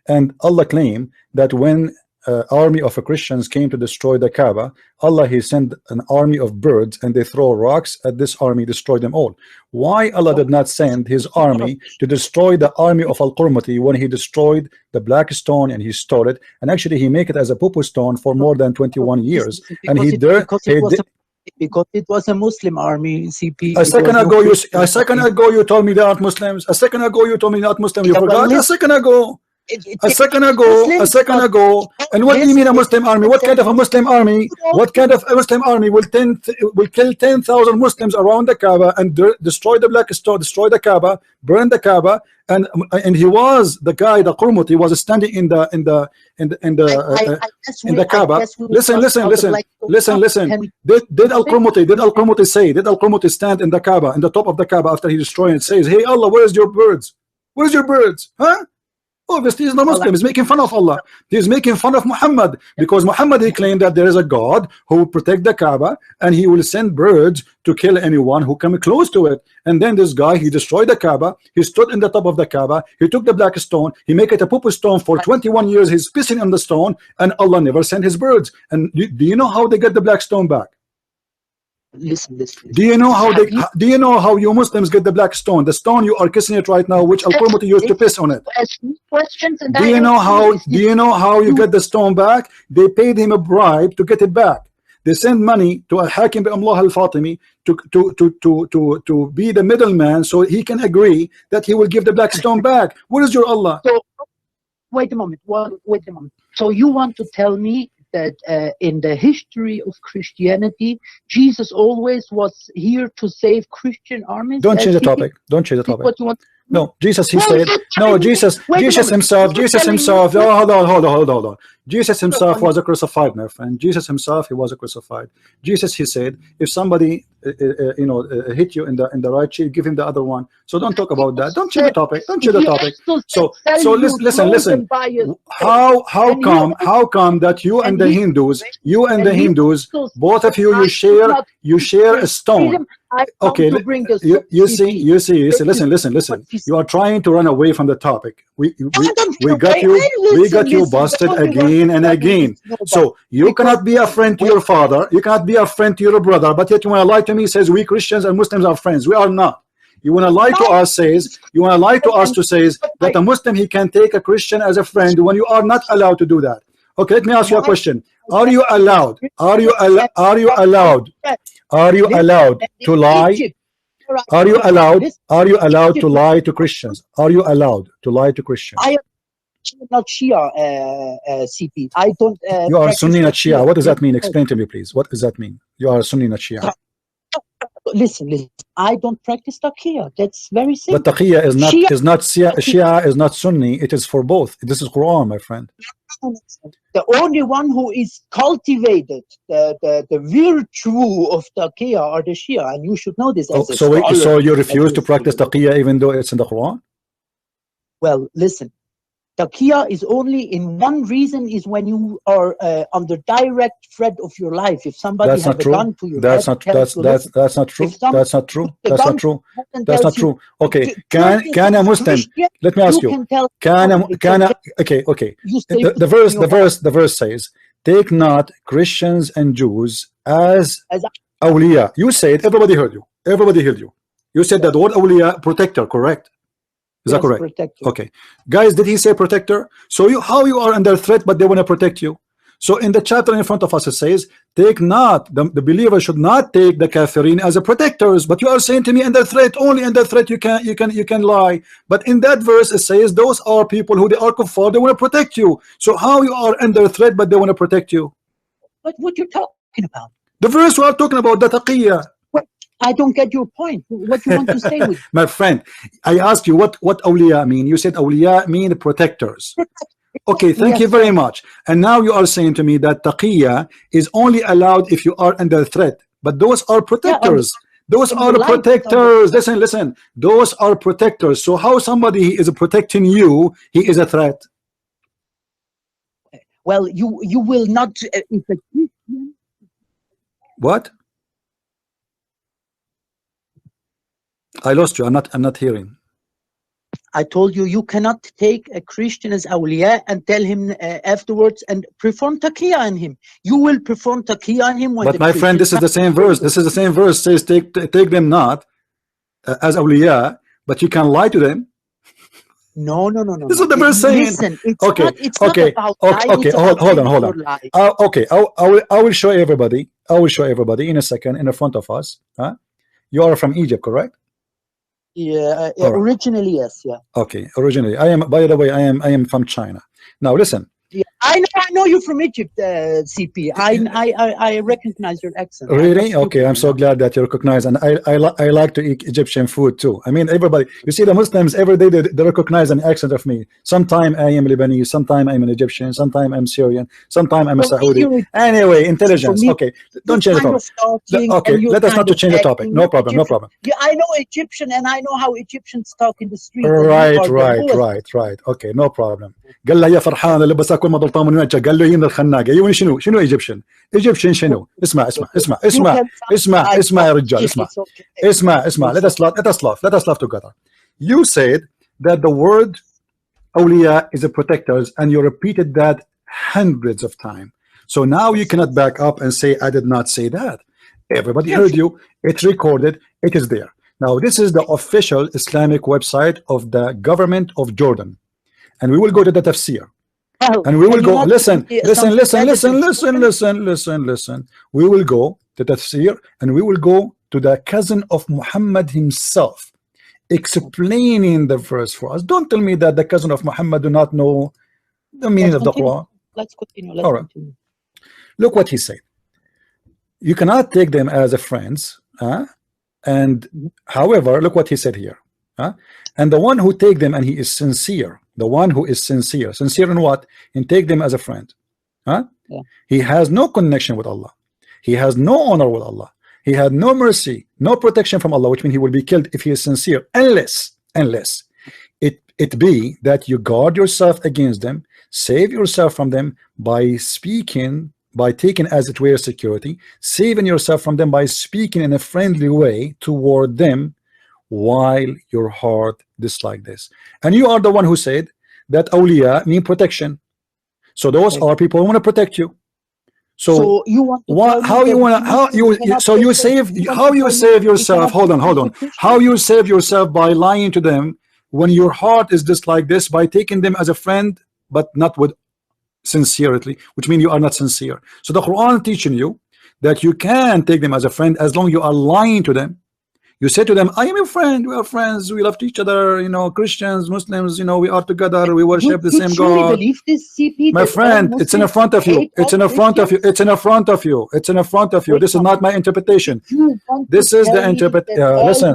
and Allah claimed that when army of Christians came to destroy the Kaaba, Allah he sent an army of birds and they throw rocks at this army, destroy them all. Why Allah did not send his army to destroy the army of Al-Qurmuti when he destroyed the black stone and he stole it, and actually he make it as a poo stone for more than 21 years, and because it was a Muslim army, CP. A second ago you told me they aren't Muslims. A second ago you told me not Muslim. You forgot? A second ago. A second ago. And what do you mean a Muslim army? What kind of a Muslim army? What kind of a Muslim army will kill 10,000 Muslims around the Kaaba and destroy the black stone, destroy the Kaaba, burn the Kaaba, and he was the guy, the Qurmuti was standing in the Kaaba. Listen. Did Al-Qurmuti stand in the Kaaba, in the top of the Kaaba after he destroyed it, says, "Hey Allah, where's your birds? Where's your birds? Huh?" Obviously he's not Muslim. He's making fun of Allah. He's making fun of Muhammad, because Muhammad he claimed that there is a God who will protect the Kaaba and he will send birds to kill anyone who come close to it. And then this guy, he destroyed the Kaaba, he stood in the top of the Kaaba, he took the black stone, he make it a poo stone for 21 years, he's pissing on the stone, and Allah never sent his birds. And do you know how they get the black stone back? Listen. Do you know how you Muslims get the black stone? The stone you are kissing it right now, which Al-Qurmuti used to piss on it. Do you know how you get the stone back? They paid him a bribe to get it back. They send money to Al-Hakim bin Allah al-Fatimi to be the middleman so he can agree that he will give the black stone back. Where is your Allah? So, wait a moment. So you want to tell me that in the history of Christianity, Jesus always was here to save Christian armies? Don't change the topic. What you want? No, Jesus, he said, no, Jesus himself, hold on. Jesus himself was a crucified, my friend. Jesus himself, he was a crucified. Jesus, he said, if somebody, hit you in the right cheek, give him the other one. So don't talk about that. Don't change the topic. So listen. How come that you and the Hindus, both of you share a stone? Okay, you see. Listen. You are trying to run away from the topic. We got you busted again and again. So you cannot be a friend to your father. You cannot be a friend to your brother. But yet you want to lie to me. Says we Christians and Muslims are friends. We are not. You want to lie to us. To say that a Muslim he can take a Christian as a friend when you are not allowed to do that. Okay, let me ask you a question. Are you allowed to lie? Are you allowed to lie to Christians? Are you allowed to lie to Christians? I am not Shia, CP. I don't. You are Sunni, not Shia. What does that mean? Explain to me, please. What does that mean? You are Sunni, not Shia. Listen. I don't practice taqiyya. That's very simple. But taqiyya is not Shia is not Sunni. It is for both. This is Quran, my friend. The only one who is cultivated the virtue of taqiyya are the Shia, and you should know this. So you refuse to practice taqiyya even though it's in the Quran? Well, listen. Taqiyya is only in one reason, is when you are under direct threat of your life. If somebody has a gun to your head, that's not true. Okay, can a Muslim? Let me ask you. Okay. The verse says, "Take not Christians and Jews as awliya." You said, everybody heard you. You said that the word awliya, protector, correct? Is that correct? Protector. Okay, guys, did he say protector? So how you are under threat, but they want to protect you? So in the chapter in front of us, it says, take not, the believer should not take the kafirin as a protectors. But you are saying to me, under threat, only under threat you can lie. But in that verse it says those are people who they are kuffar, they want to protect you. So how you are under threat, but they want to protect you? But what you're talking about? The verse we are talking about, the taqiyya. I don't get your point. What you want to say with my friend, I asked you what awliya mean. You said awliya mean protectors. Okay, thank you very much. And now you are saying to me that taqiyya is only allowed if you are under threat. But those are protectors. Those are protectors. Listen, listen. Those are protectors. So how somebody is protecting you, he is a threat? Well, you will not. What? I lost you. I'm not hearing. I told you, you cannot take a Christian as awliya and tell him afterwards and perform taqiyya on him. You will perform taqiyya on him when. But my friend, this is the same verse. This is the same verse. Says take them not as awliya, but you can lie to them. No. This is what the verse saying. Listen, it's okay, not, it's okay, not about okay. Hold on. Okay, I will show everybody. I will show everybody in a second in the front of us. Huh? You are from Egypt, correct? Yeah, originally yes, yeah. Okay, originally I am. By the way, I am from China. Now listen. Yeah, I know you're from Egypt, CP. I recognize your accent. Really? Okay, I'm so glad that you recognize, and I like to eat Egyptian food too. I mean, everybody. You see, the Muslims every day they recognize an accent of me. Sometime I am Lebanese, sometime I'm an Egyptian, sometime I'm Syrian, sometime I'm a Saudi. Anyway, intelligence. Okay, don't change the topic. Okay, let us not to change the topic. No problem. No problem. Yeah, I know Egyptian, and I know how Egyptians talk in the street. Right. Okay, no problem. قال له يا فرحان اللي بس اكون مضلطان من وجهك قال له يين الخناقه يوني شنو ايجيبشن شنو اسمع يا رجال اسمع let us laugh together. You said that the word awliya is a protectors and you repeated that hundreds of times, so now you cannot back up and say I did not say that. Everybody heard you. It's recorded. It is there. Now this is the official Islamic website of the government of Jordan. And we will go to the Tafsir. And we will go, listen. We will go to Tafsir and we will go to the cousin of Muhammad himself, explaining the verse for us. Don't tell me that the cousin of Muhammad do not know the meaning of the Quran. Let's continue. All right. Look what he said. You cannot take them as a friends. And however, look what he said here. And the one who take them and he is sincere. The one who is sincere in what? In take them as a friend. He has no connection with Allah. He has no honor with Allah. He had no mercy, no protection from Allah, which means he will be killed if he is sincere, unless it be that you guard yourself against them, save yourself from them by speaking, by taking as it were security, saving yourself from them by speaking in a friendly way toward them, while your heart dislike this. And you are the one who said that awliya mean protection. So those are people who want to protect you. So you want you save yourself. Hold on. How you save yourself by lying to them when your heart is just like this, by taking them as a friend but not with sincerity, which means you are not sincere. So the Quran teaching you that you can take them as a friend as long as you are lying to them. You say to them, I am your friend, we are friends, we love each other, you know, Christians, Muslims, you know, we are together, we worship the same God. My friend, it's in front of you. It's in front of you. It's in front of you. It's in front of you. This is not my interpretation. This is the interpretation. Listen,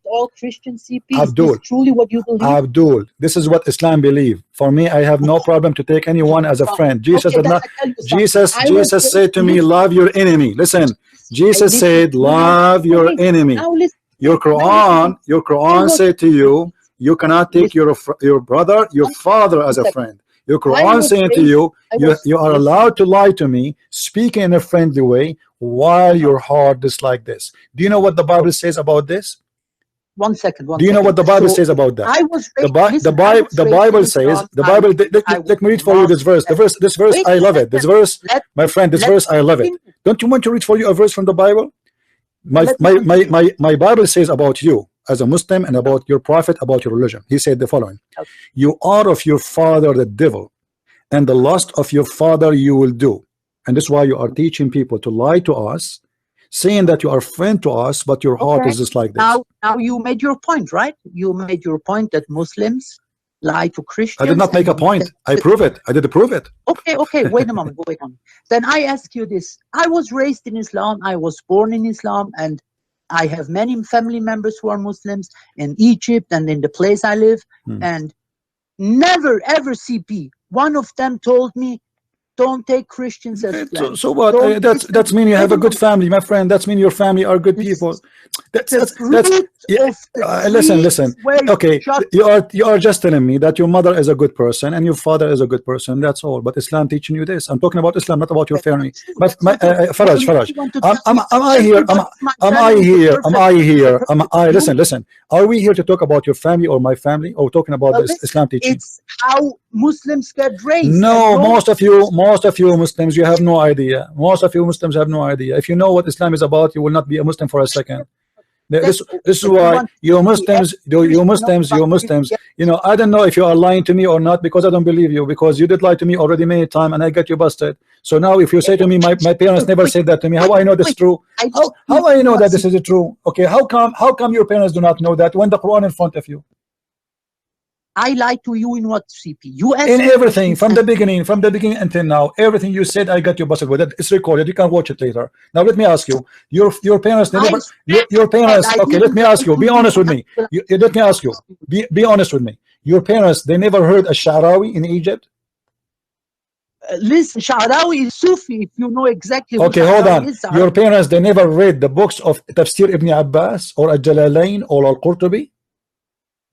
all Christians, Abdul, truly what you believe? Abdul, this is what Islam believe. For me, I have no problem to take anyone as a friend. Jesus did not. Jesus said to me, love your enemy. Listen. Jesus said, love your enemy. Your Quran said to you, you cannot take your brother, your father as a friend. Your Quran saying to you, you are allowed to lie to me, speaking in a friendly way, while your heart is like this. Do you know what the Bible says about this? 1 second. Do you know what the Bible says about that? The Bible says, let me read for you this verse. This verse, I love it. This verse, my friend, this verse, I love it. Don't you want to read for you a verse from the Bible? My Bible says about you as a Muslim and about your prophet, about your religion. He said the following: you are of your father the devil, and the lust of your father you will do. And this is why you are teaching people to lie to us, saying that you are friend to us, but your heart is just like this. Now you made your point, right? You made your point that Muslims lie to Christians. I did not make a point. I prove it. I did prove it. Okay. Wait a moment. Then I ask you this. I was raised in Islam. I was born in Islam, and I have many family members who are Muslims in Egypt and in the place I live. And never ever, CP, One of them told me, don't take Christians as friends. So what? That's mean you have a good family, my friend. That's mean your family are good people. That's yeah. Listen. Okay, you are just telling me that your mother is a good person and your father is a good person. That's all. But Islam teaching you this. I'm talking about Islam, not about your family. But Faraj, listen. Are we here to talk about your family or my family, or talking about the Islam teaching? It's how Muslims get raised. No, most of you Muslims, you have no idea. Most of you Muslims have no idea. If you know what Islam is about, you will not be a Muslim for a second. This is why you Muslims, you know, I don't know if you are lying to me or not, because I don't believe you, because you did lie to me already many times and I got you busted. So now if you say to me, my parents never said that to me, how I know this is true? How I know that this is true? Okay, how come your parents do not know that when the Quran in front of you? I lied to you in what, CP? You in everything from the beginning until now. Everything you said, I got you busted with it. It's recorded. You can watch it later. Now let me ask you. Your parents never. Your parents. Okay, let me ask you. Be honest with me. Let me ask you. Be honest with me. Your parents, they never heard a Sha'rawi in Egypt. Listen, Sha'rawi is Sufi. If you know exactly. Okay, hold on. Your parents, they never read the books of Tafsir Ibn Abbas or Al-Jalalain or Al-Qurtubi.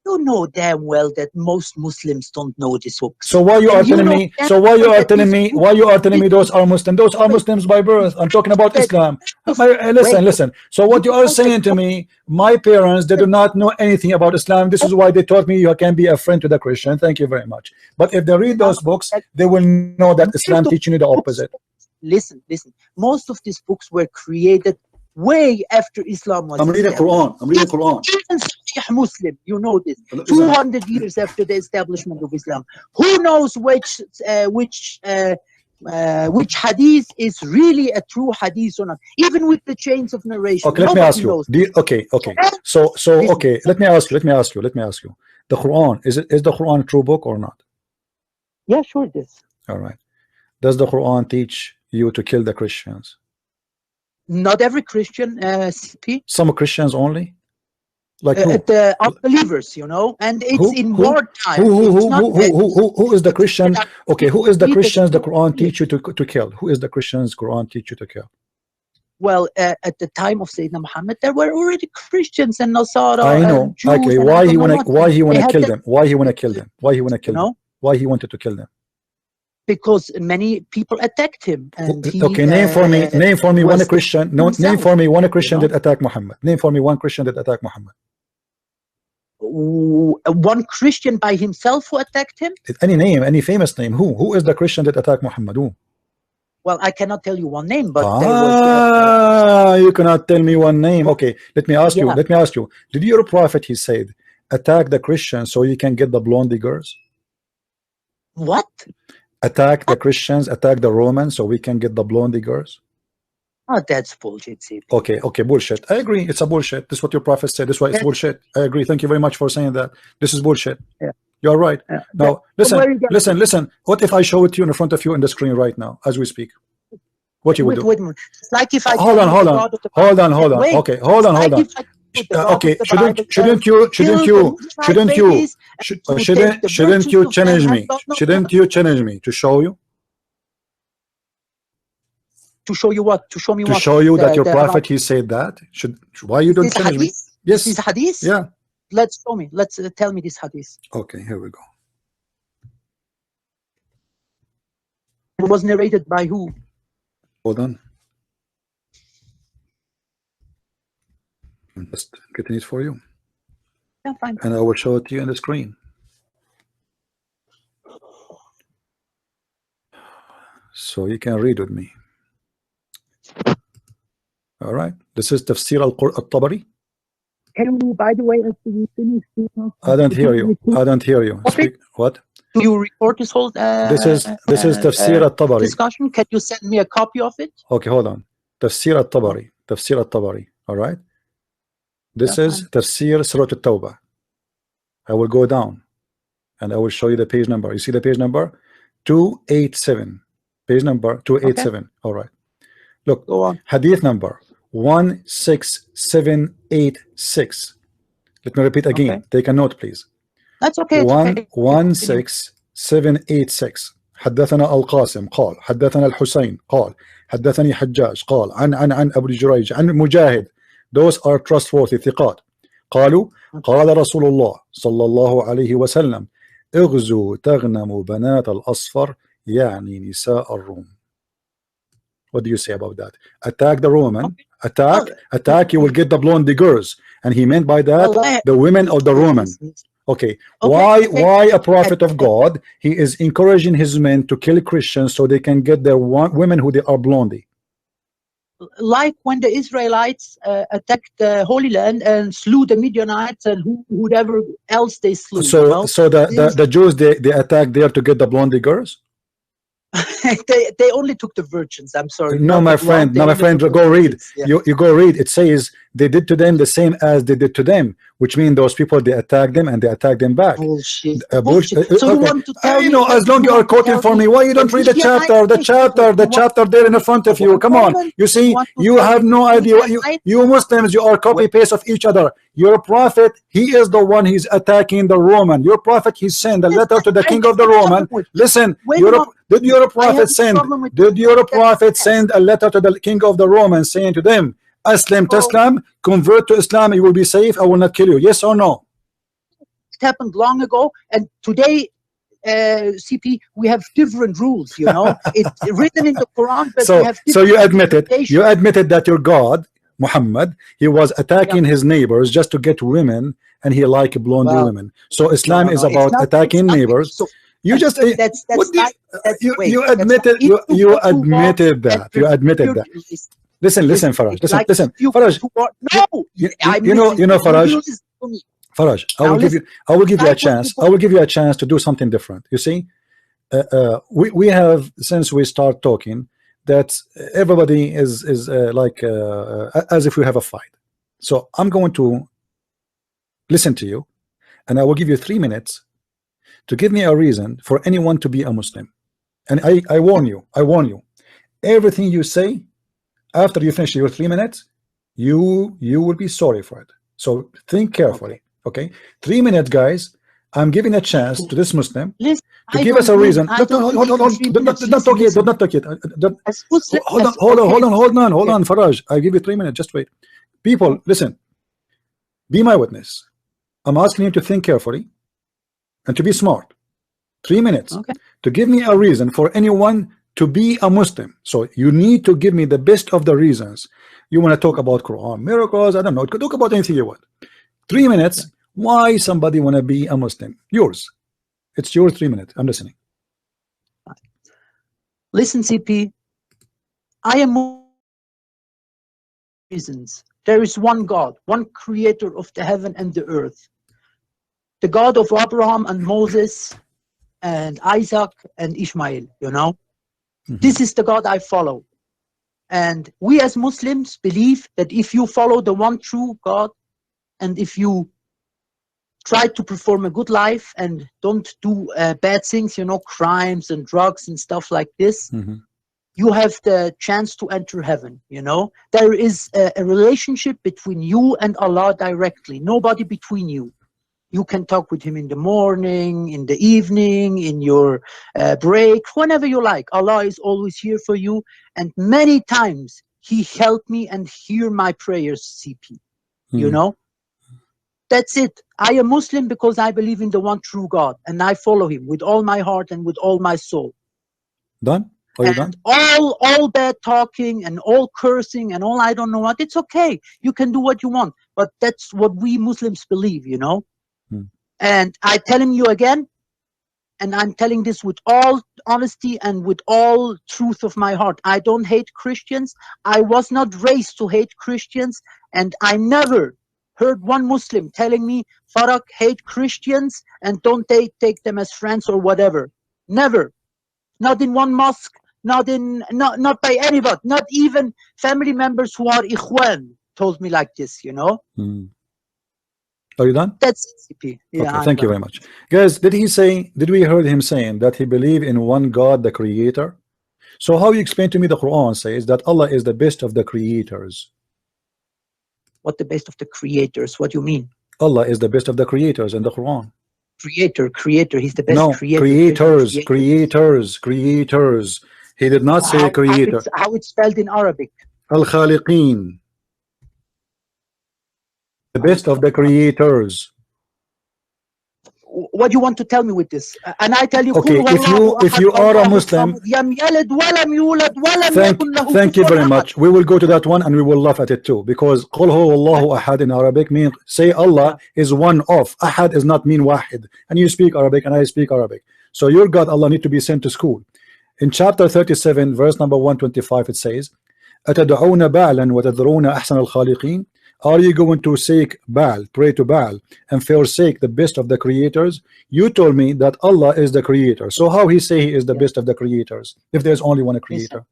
You know damn well that most Muslims don't know this book. So why you are telling me? So why you are telling me? Why you are telling me those are Muslims? Those are Muslims by birth. I'm talking about Islam. Listen. So what you are saying to me? My parents, they do not know anything about Islam. This is why they taught me you can be a friend to the Christian. Thank you very much. But if they read those books, they will know that Islam teaching you the opposite. Listen. Most of these books were created way after Islam was. I'm reading Quran. Even Sahih Muslim, you know this. 200 years after the establishment of Islam. Who knows which hadith is really a true hadith or not? Even with the chains of narration. Okay, let me ask you. Okay. So okay. Let me ask you. The Quran, is the Quran a true book or not? Yeah, sure it is. All right. Does the Quran teach you to kill the Christians? Not every Christian, CP. Some Christians only, like the unbelievers, you know, and it's in wartime. Who is the Christian? Okay, who is the Christians the Quran teach you to kill? Who is the Christians Quran teach you to kill? Well, at the time of Sayyidina Muhammad, there were already Christians and Nasara. I know. Jews, okay, why he wanna kill them? Why he wanted to kill them? Because many people attacked him. And okay, name for me one Christian. No, name for me one Christian that attacked Muhammad. Name for me one Christian that attacked Muhammad. One Christian by himself who attacked him? Any name, any famous name. Who is the Christian that attacked Muhammad? Who? Well, I cannot tell you one name, but you cannot tell me one name. Okay, let me ask you. Did your prophet, he said, attack the Christians so you can get the blondie girls? What? Attack the Christians, attack the Romans so we can get the blondie girls? Oh, that's bullshit. Okay, bullshit. I agree, it's a bullshit. This is what your prophet said. This is why it's bullshit. I agree. Thank you very much for saying that. This is bullshit. Yeah. You're right. Yeah. Now listen. What if I show it to you in front of you in the screen right now as we speak? What you would do? Wait a minute. It's like if I hold on. Okay, hold on. Okay, shouldn't you challenge me? Shouldn't you challenge me to show you? To show you what? To show me what? To show you that your prophet, he said that. Why you don't challenge me? Yes. This is hadith? Yeah. Let's show me. Let's tell me this hadith. Okay, here we go. It was narrated by who? Hold on. I'm just getting it for you. Yeah, fine. And I will show it to you on the screen. So you can read with me. All right. This is Tafsir al-Tabari. Can we, by the way, after we finish, I don't hear you. Speak. What? Do you record this whole this is Tafsir al-Tabari discussion? Can you send me a copy of it? Okay, hold on. Tafsir al-Tabari. All right. This is Tafsir Surah al-Tawbah. I will go down and I will show you the page number. You see the page number 287. Page number 287. Okay. All right. Look, go on. Hadith number 16786. Let me repeat again. Okay. Take a note, please. That's okay. 16786. 786. حدثنا القاسم قال حدثنا الحسين قال حدثني حجاج قال عن أبو جريج عن مجاهد. Those are trustworthy ثقات. قالوا قال رسول الله صلى الله عليه وسلم اغزوا تغنموا بنات الأصفر يعني نساء الروم. What do you say about that? Attack the Roman, attack, you will get the blonde girls. And he meant by that the women of the Roman. Okay, why a prophet of God, he is encouraging his men to kill Christians so they can get their women who they are blondie? Like when the Israelites attacked the Holy Land and slew the Midianites and whoever else they slew. So the Jews, they attacked there to get the blondie girls? they only took the virgins. I'm sorry. No, my friend. No, my friend. Go read. Yeah. You go read. It says they did to them the same as they did to them, which means those people, they attacked them and they attacked them back. Bullshit. Bullshit. So you want to tell you know, as long you are quoting for me, why you don't read the chapter? The chapter there in front of you. Come on. You see, you have no idea. You Muslims, you are copy paste of each other. Your prophet, he is the one he's attacking the Roman. Your prophet, he sent a letter to the king of the Roman. Listen, did your prophet send a letter to the king of the Romans saying to them, Aslam Taslam, convert to Islam, you will be safe, I will not kill you? Yes or no? It happened long ago, and today, CP, we have different rules, you know. It's written in the Quran, but we have so you admitted that your God, Muhammad, he was attacking his neighbors just to get women, and he liked blonde women. So Islam is about attacking neighbors. So, you just you admitted that. Listen, Faraj. Listen, Faraj. No, you know, Faraj. Faraj, I will give you a chance. I will give you a chance to do something different. You see, we have, since we start talking, that everybody is like as if we have a fight. So I'm going to listen to you, and I will give you 3 minutes to give me a reason for anyone to be a Muslim. And I warn you, everything you say after you finish your 3 minutes, you will be sorry for it. So think carefully. Okay, 3 minutes, guys. I'm giving a chance to this Muslim to give us a reason. Hold on, Faraj. I give you 3 minutes. Just wait. People, listen. Be my witness. I'm asking you to think carefully and to be smart. 3 minutes to give me a reason for anyone to be a Muslim. So you need to give me the best of the reasons. You want to talk about Quran, miracles, I don't know, talk about anything you want. 3 minutes. Why somebody want to be a Muslim? Yours. It's your 3 minutes. I'm listening. Listen, CP. I am reasons. There is one God, one creator of the heaven and the earth. The God of Abraham and Moses and Isaac and Ishmael, you know. This is the God I follow. And we as Muslims believe that if you follow the one true God, and if you try to perform a good life and don't do bad things, you know, crimes and drugs and stuff like this, you have the chance to enter heaven, you know. There is a relationship between you and Allah directly, nobody between you. You can talk with him in the morning, in the evening, in your break, whenever you like. Allah is always here for you. And many times he helped me and hear my prayers, CP. You know? That's it. I am Muslim because I believe in the one true God. And I follow him with all my heart and with all my soul. Done? Are you done? All bad talking and all cursing and all I don't know what, it's okay. You can do what you want. But that's what we Muslims believe, you know? And I telling you again, and I'm telling this with all honesty and with all truth of my heart, I don't hate Christians. I was not raised to hate Christians, and I never heard one Muslim telling me, Farak, hate Christians and don't take them as friends or whatever. Never. Not in one mosque, not by anybody, not even family members who are ikhwan told me like this, you know. Are you done? That's CP. Yeah, okay, thank you very much. Guys, did we heard him saying that he believed in one God, the creator? So how you explain to me the Quran says that Allah is the best of the creators? What the best of the creators? What do you mean? Allah is the best of the creators in the Quran. Creator. He's the best No, creator. creators. He did not say creator. How it's spelled in Arabic. Al-Khaliqeen. The best of the creators. What do you want to tell me with this? And I tell you, okay, if you are a Muslim, thank you very much. We will go to that one and we will laugh at it too, because قُلْ هُوَ اللَّهُ أَحَدٍ in Arabic means say Allah is one of. Ahad is not mean wahid. And you speak Arabic and I speak Arabic. So your God Allah need to be sent to school. In chapter 37 verse number 125 it says, أَتَدْعُونَ بَعْلًا وَتَذْرُونَ أَحْسَنَ الْخَالِقِينَ. Are you going to seek Baal, pray to Baal, and forsake the best of the creators? You told me that Allah is the creator. So how he say he is the best of the creators if there's only one creator?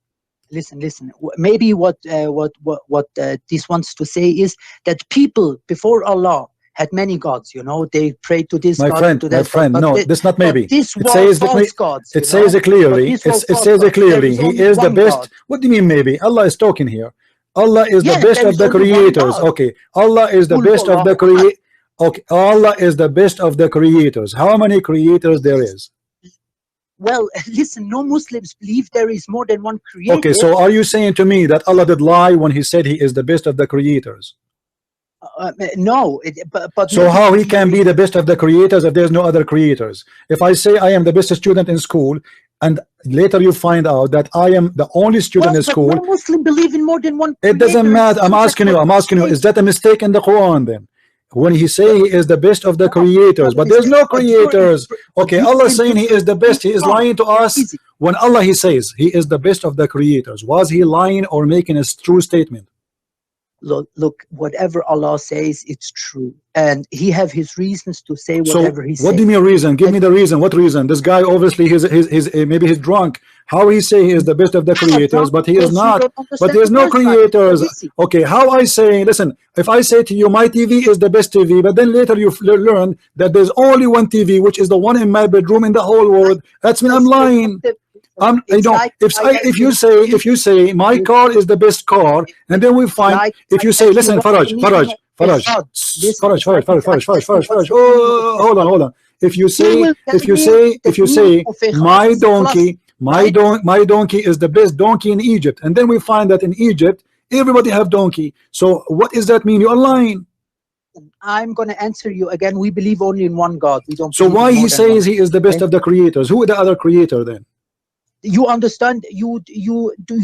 Listen. Maybe what this wants to say is that people before Allah had many gods. You know, they prayed to this God, to that. My friend, God, no, this not maybe. It says gods. It says it clearly. It says it clearly. He is the best. God. What do you mean maybe? Allah is talking here. Allah is the best of the creators. Okay, Allah is the best of the creators. Okay, Allah is the best of the creators. How many creators there is? Well, listen, no Muslims believe there is more than one creator. Okay, so are you saying to me that Allah did lie when he said he is the best of the creators? No, but so how he can be the best of the creators if there's no other creators? If I say I am the best student in school, and later you find out that I am the only student in school, no Muslim believe in more than one creator. It doesn't matter. I'm asking you, is that a mistake in the Quran then? When he say he is the best of the creators, but there's no creators. Okay, Allah saying he is the best, he is lying to us. When Allah he says he is the best of the creators, was he lying or making a true statement? Look, whatever Allah says, it's true, and He have His reasons to say whatever He says. What do you mean reason? Give me the reason. What reason? This guy obviously maybe he's drunk. How he say he is the best of the creators, but he is not. But there's no creators. Okay, how I say? Listen, if I say to you, my TV is the best TV, but then later you learn that there's only one TV, which is the one in my bedroom in the whole world. That's mean I'm lying. If you say my car is the best car, and then we find if you say, listen, Faraj, oh, hold on. If you say my donkey is the best donkey in Egypt, and then we find that in Egypt everybody have donkey. So what does that mean? You are lying. I'm going to answer you again. We believe only in one God. We don't. So why he says he is the best of the creators? Who is the other creator then? You understand? You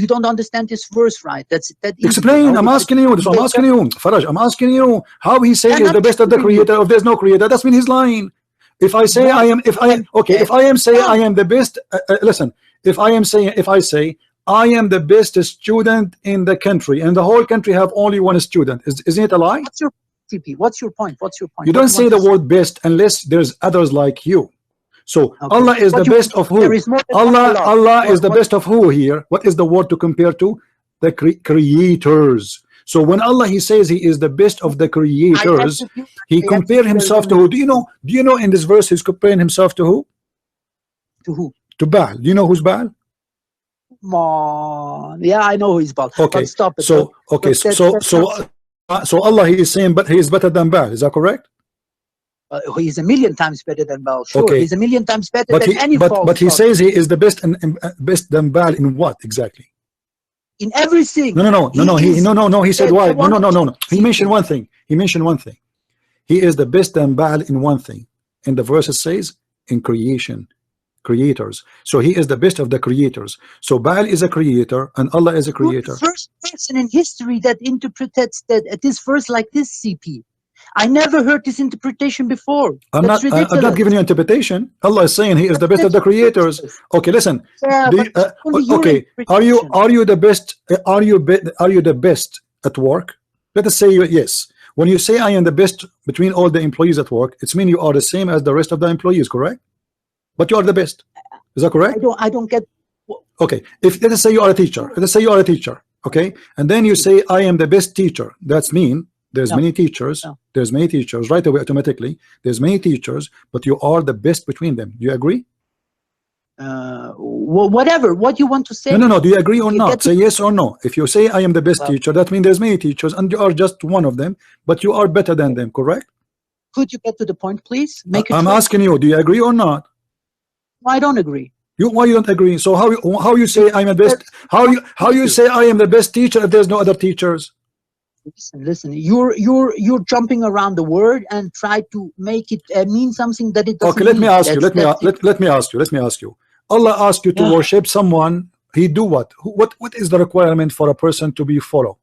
don't understand this verse, right? That's that. Explain. I'm asking you. I'm asking you, Faraj. I'm asking you how he say he is the best of the creator. If there's no creator, that's mean he's lying. If I say I am the best. Listen. If I say I am the best student in the country, and the whole country have only one student, isn't it a lie? What's your point? You don't say the word best unless there's others like you. So Allah is the best of who? Allah is the best of who here? What is the word to compare to? The creators. So when Allah he says he is the best of the creators, he compared himself to who? Do you know in this verse he's comparing himself to who? To who? To Baal. Do you know who's Baal? Come on. Yeah, I know who is Baal. Okay. But stop it. So Allah he is saying, but he is better than Baal. Is that correct? He's a million times better than Baal. Sure, okay. He's a million times better than any false But he God. says he is the best and best than Baal in what exactly? In everything. No. He said why? No. He mentioned one thing. He is the best than Baal in one thing. And the verse says in creators. So he is the best of the creators. So Baal is a creator and Allah is a creator. You're the first person in history that interprets this verse like this, CP. I never heard this interpretation before. I'm not giving you interpretation. Allah is saying he is the best of the creators. Okay, listen. Yeah, okay, are you the best? Are you the best at work? Let us say yes. When you say I am the best between all the employees at work, it's mean you are the same as the rest of the employees, correct? But you are the best. Is that correct? I don't get. Okay, if let us say you are a teacher. Okay, and then you say I am the best teacher. That's mean there's many teachers. There's many teachers right away automatically. There's many teachers, but you are the best between them. Do you agree? Whatever. What you want to say? No. Do you agree or not? Say yes or no. If you say I am the best teacher, that means there's many teachers, and you are just one of them, but you are better than them. Correct? Could you get to the point, please? Make it I'm short. asking you, do you agree or not? I don't agree. Why you don't agree? So how you say I'm the best? How you say I am the best teacher if there's no other teachers? Listen. You're jumping around the word and try to make it mean something that it doesn't. Okay, let me mean. ask you. Let me ask you. Allah asked you to worship someone. He do what? What is the requirement for a person to be followed?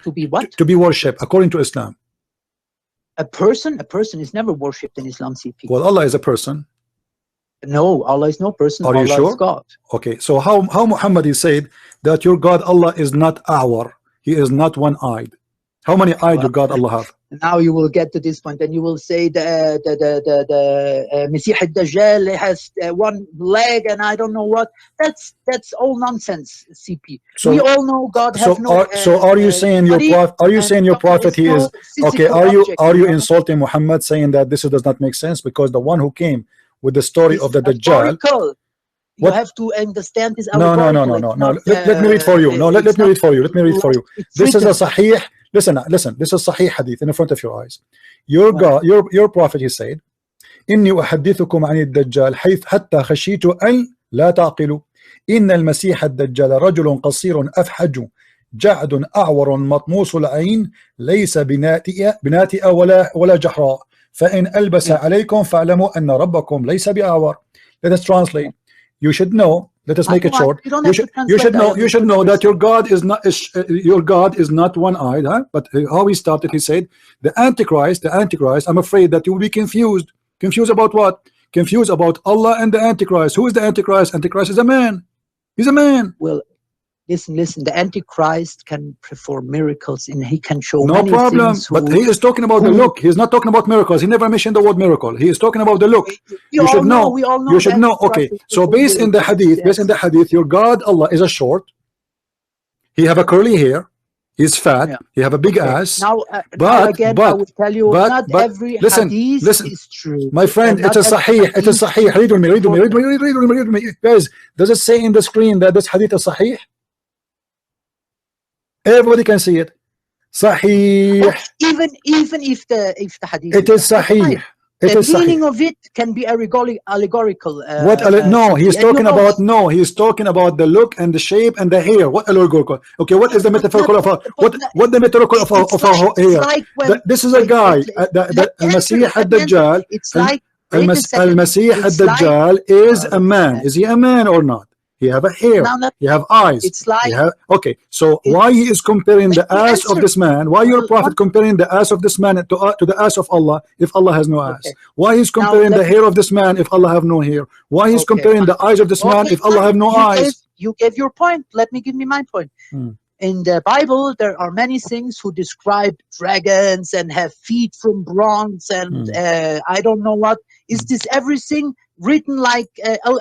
To be what? To be worshipped according to Islam. A person is never worshipped in Islam, CP. Well, Allah is a person. No, Allah is no person. Are Allah you sure? is God. Okay, so how Muhammad is said that your God Allah is not our, he is not one-eyed. How many eyes your God Allah have? Now you will get to this point and you will say the Masih al-Dajjal has one leg and I don't know what. That's all nonsense, CP. So, we all know God has no. So are you saying your prophet he is okay? Are you insulting Muhammad saying that this does not make sense because the one who came with the story of the Dajjal? You have to understand this. No. Let me read for you. No, let me read for you. Let me read for you. This is a Sahih. Listen. This is Sahih Hadith in front of your eyes. Your God, your prophet, he said, إني أحدثكم عن الدجال حيث حتى خشيت أن لا تعقلوا إن المسيح الدجال رجل قصير أفحج جعد أعور مطموس العين ليس بناتئ ولا جحراء فإن ألبس عليكم فاعلموا أن ربكم ليس بأعور. Let us translate. You should know. Let us make it short. You should know that your God is not one-eyed. Huh? But how he started, he said, the Antichrist. I'm afraid that you will be confused. Confused about what? Confused about Allah and the Antichrist. Who is the Antichrist? Antichrist is a man. He's a man. Well, listen. The Antichrist can perform miracles and he can show no many problem. things. But he is talking about the look. He's not talking about miracles. He never mentioned the word miracle. He is talking about the look. You should know. You should know. Okay. So based in the hadith, your God Allah is a short. He have a curly hair. He's fat. He have a big ass. Now, I will tell you, not every hadith is true. My friend, it's a sahih. It's a sahih. Read with me. Guys, does it say in the screen that this hadith is sahih? Everybody can see it. Sahih. Even if the hadith. It is sahih. The meaning of it can be allegorical. No, he's talking about he's talking about the look and the shape and the hair. What allegorical? Okay, what is the metaphorical of what the metaphorical of our hair? This is a guy. The Al-Masih al-Dajjal. It's like Al-Masih al-Dajjal is a man. Is he a man or not? He have a hair. He have eyes. It's like okay. So why he is comparing the ass of this man? Why your prophet comparing the ass of this man to the ass of Allah if Allah has no ass? Why he's comparing the hair of this man if Allah have no hair? Why he's comparing the eyes of this man if Allah have no eyes? You gave your point. Let me give me my point. In the Bible, there are many things who describe dragons and have feet from bronze and I don't know what. Is this everything written like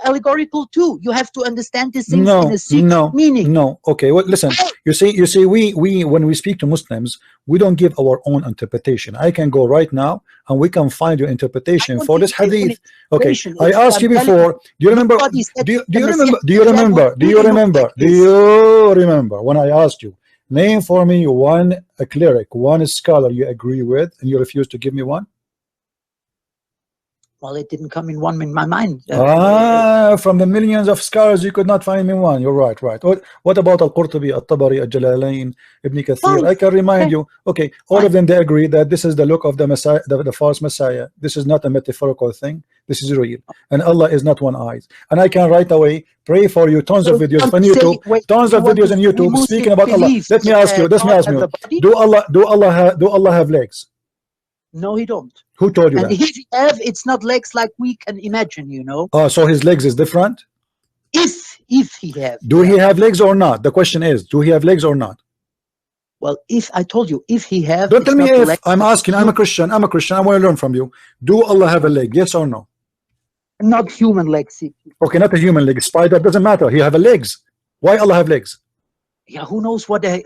allegorical too? You have to understand these things in a secret meaning. No. Okay. Well, listen. You see, we when we speak to Muslims, we don't give our own interpretation. I can go right now and we can find your interpretation for this hadith. Okay. I asked you before. Do you remember? Do you remember when I asked you, name for me a cleric, one scholar you agree with, and you refused to give me one? Well, it didn't come in my mind. From the millions of scholars, you could not find me one. You're right. What about Al-Qurtubi, Al-Tabari, Al-Jalalain, Ibn Kathir? I can remind you. Okay, all of them, they agree that this is the look of the Messiah, the false Messiah. This is not a metaphorical thing. This is real. And Allah is not one eye. And I can right away pray for you. Tons of videos on YouTube. Tons of videos on YouTube speaking about Allah. Let me ask you. Do Allah have legs? No, he don't. Who told you that? If he have, it's not legs like we can imagine, you know. Oh, so his legs is different? If he have. Do he have legs or not? The question is, do he have legs or not? Well, if I told you, if he have. Don't tell me if. I'm asking. I'm a Christian. I want to learn from you. Do Allah have a leg? Yes or no? Not human legs. Okay, not a human leg. Spider doesn't matter. He have a legs. Why Allah have legs? Yeah, who knows what the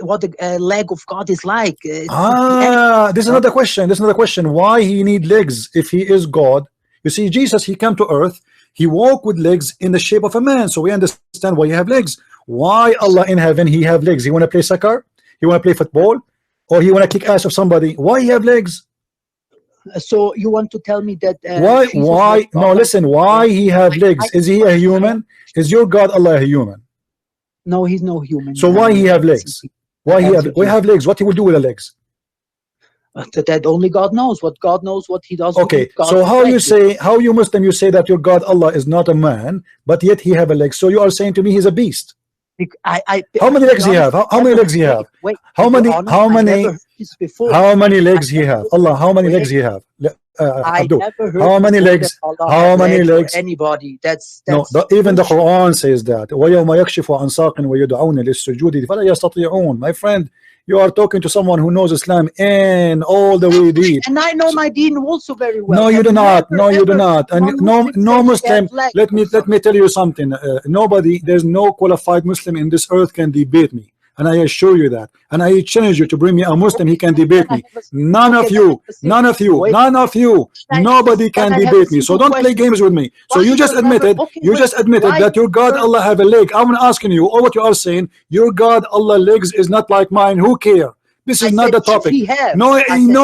leg of God is like? This is another question. Why he need legs if he is God? You see, Jesus, he came to earth. He walked with legs in the shape of a man. So we understand why he have legs. Why Allah in heaven he have legs? He want to play soccer? He want to play football? Or he want to kick ass of somebody? Why he have legs? So you want to tell me that why no, listen, why he have legs? Is he a human? Is your God Allah a human? No, he's no human. So why he have legs? Why have legs? What he will do with the legs? That only God knows. What God knows, what he does. Okay, so how you Muslim, you say that your God Allah is not a man, but yet he have a leg. So you are saying to me he's a beast. How many legs he have? How many legs he have? How many legs he have? Allah, how many legs he have? Abdul, how many legs? How many legs? Anybody? That's no. Even the Quran says that. وَيَوْمَ يَكْشِفُ عَنْ سَاقٍ وَيُدْعَوْنَ لِلسُّجُودِ فَلَا يَسْتَطِيعُونَ. My friend, you are talking to someone who knows Islam in all the way deep. And I know my deen also very well. No, you do not. No, you do not. And no Muslim. Let me tell you something. Nobody. There's no qualified Muslim in this earth can debate me. And I assure you that. And I challenge you to bring me a Muslim. He can debate me. None of you. Nobody can debate me. So don't play games with me. So you just admitted. You just admitted that your God Allah have a leg. I'm asking you. All what you are saying. Your God Allah legs is not like mine. Who care? This is not the topic. No,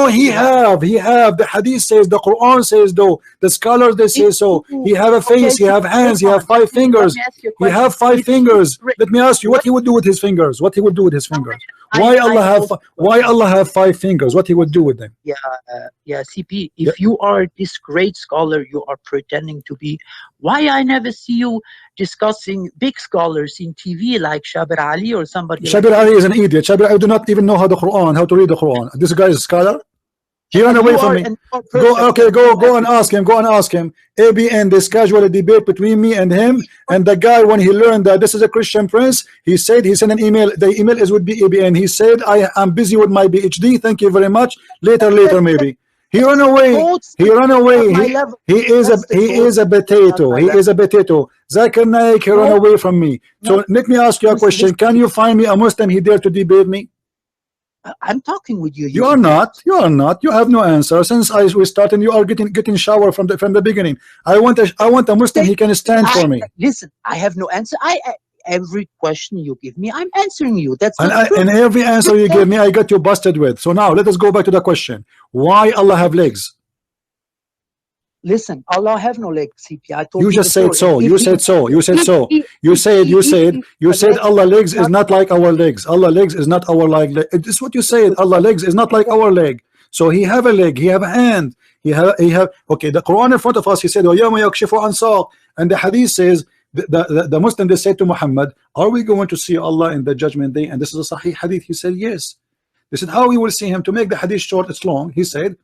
he have. The Hadith says, the Quran says, though. The scholars they say so. He have a face. He have hands. He have 5 fingers. He have 5 fingers. Let me ask you, what he would do with his fingers? What he would do with his fingers? Why Allah have 5 fingers? What he would do with them? Yeah, CP. If you are this great scholar, you are pretending to be. Why I never see you discussing big scholars in TV like Shabir Ali or somebody? Shabir Ali is an idiot. Shabir Ali do not even know how to read the Quran. This guy is a scholar. He ran away from me. Go and ask him. Go and ask him. ABN, this casual debate between me and him, and the guy, when he learned that this is a Christian prince, he sent an email. The email is with ABN. He said, I am busy with my PhD. Thank you very much. Later maybe. He ran away. He is a potato. Zakir Naik, he ran away from me. So let me ask you a question. Can you find me a Muslim he dare to debate me? I'm talking with you. You are not. You have no answer. Since we started, you are getting shower from the beginning. I want a Muslim he can stand for me. Listen, I have no answer. Every question you give me, I'm answering you. And every answer you give me, I got you busted with. So now let us go back to the question. Why Allah have legs? Listen, Allah have no legs, CP. I told you just said so. You said Allah legs is not like our legs. Allah legs is not our leg. This is what you said. Allah legs is not like our leg. So he have a leg, he have a hand, he have okay, the Quran in front of us, he said, and the Hadith says, the Muslim, they said to Muhammad, are we going to see Allah in the judgment day? And this is a Sahih Hadith. He said yes. They said, how we will see him? To make the Hadith short, it's long. He said,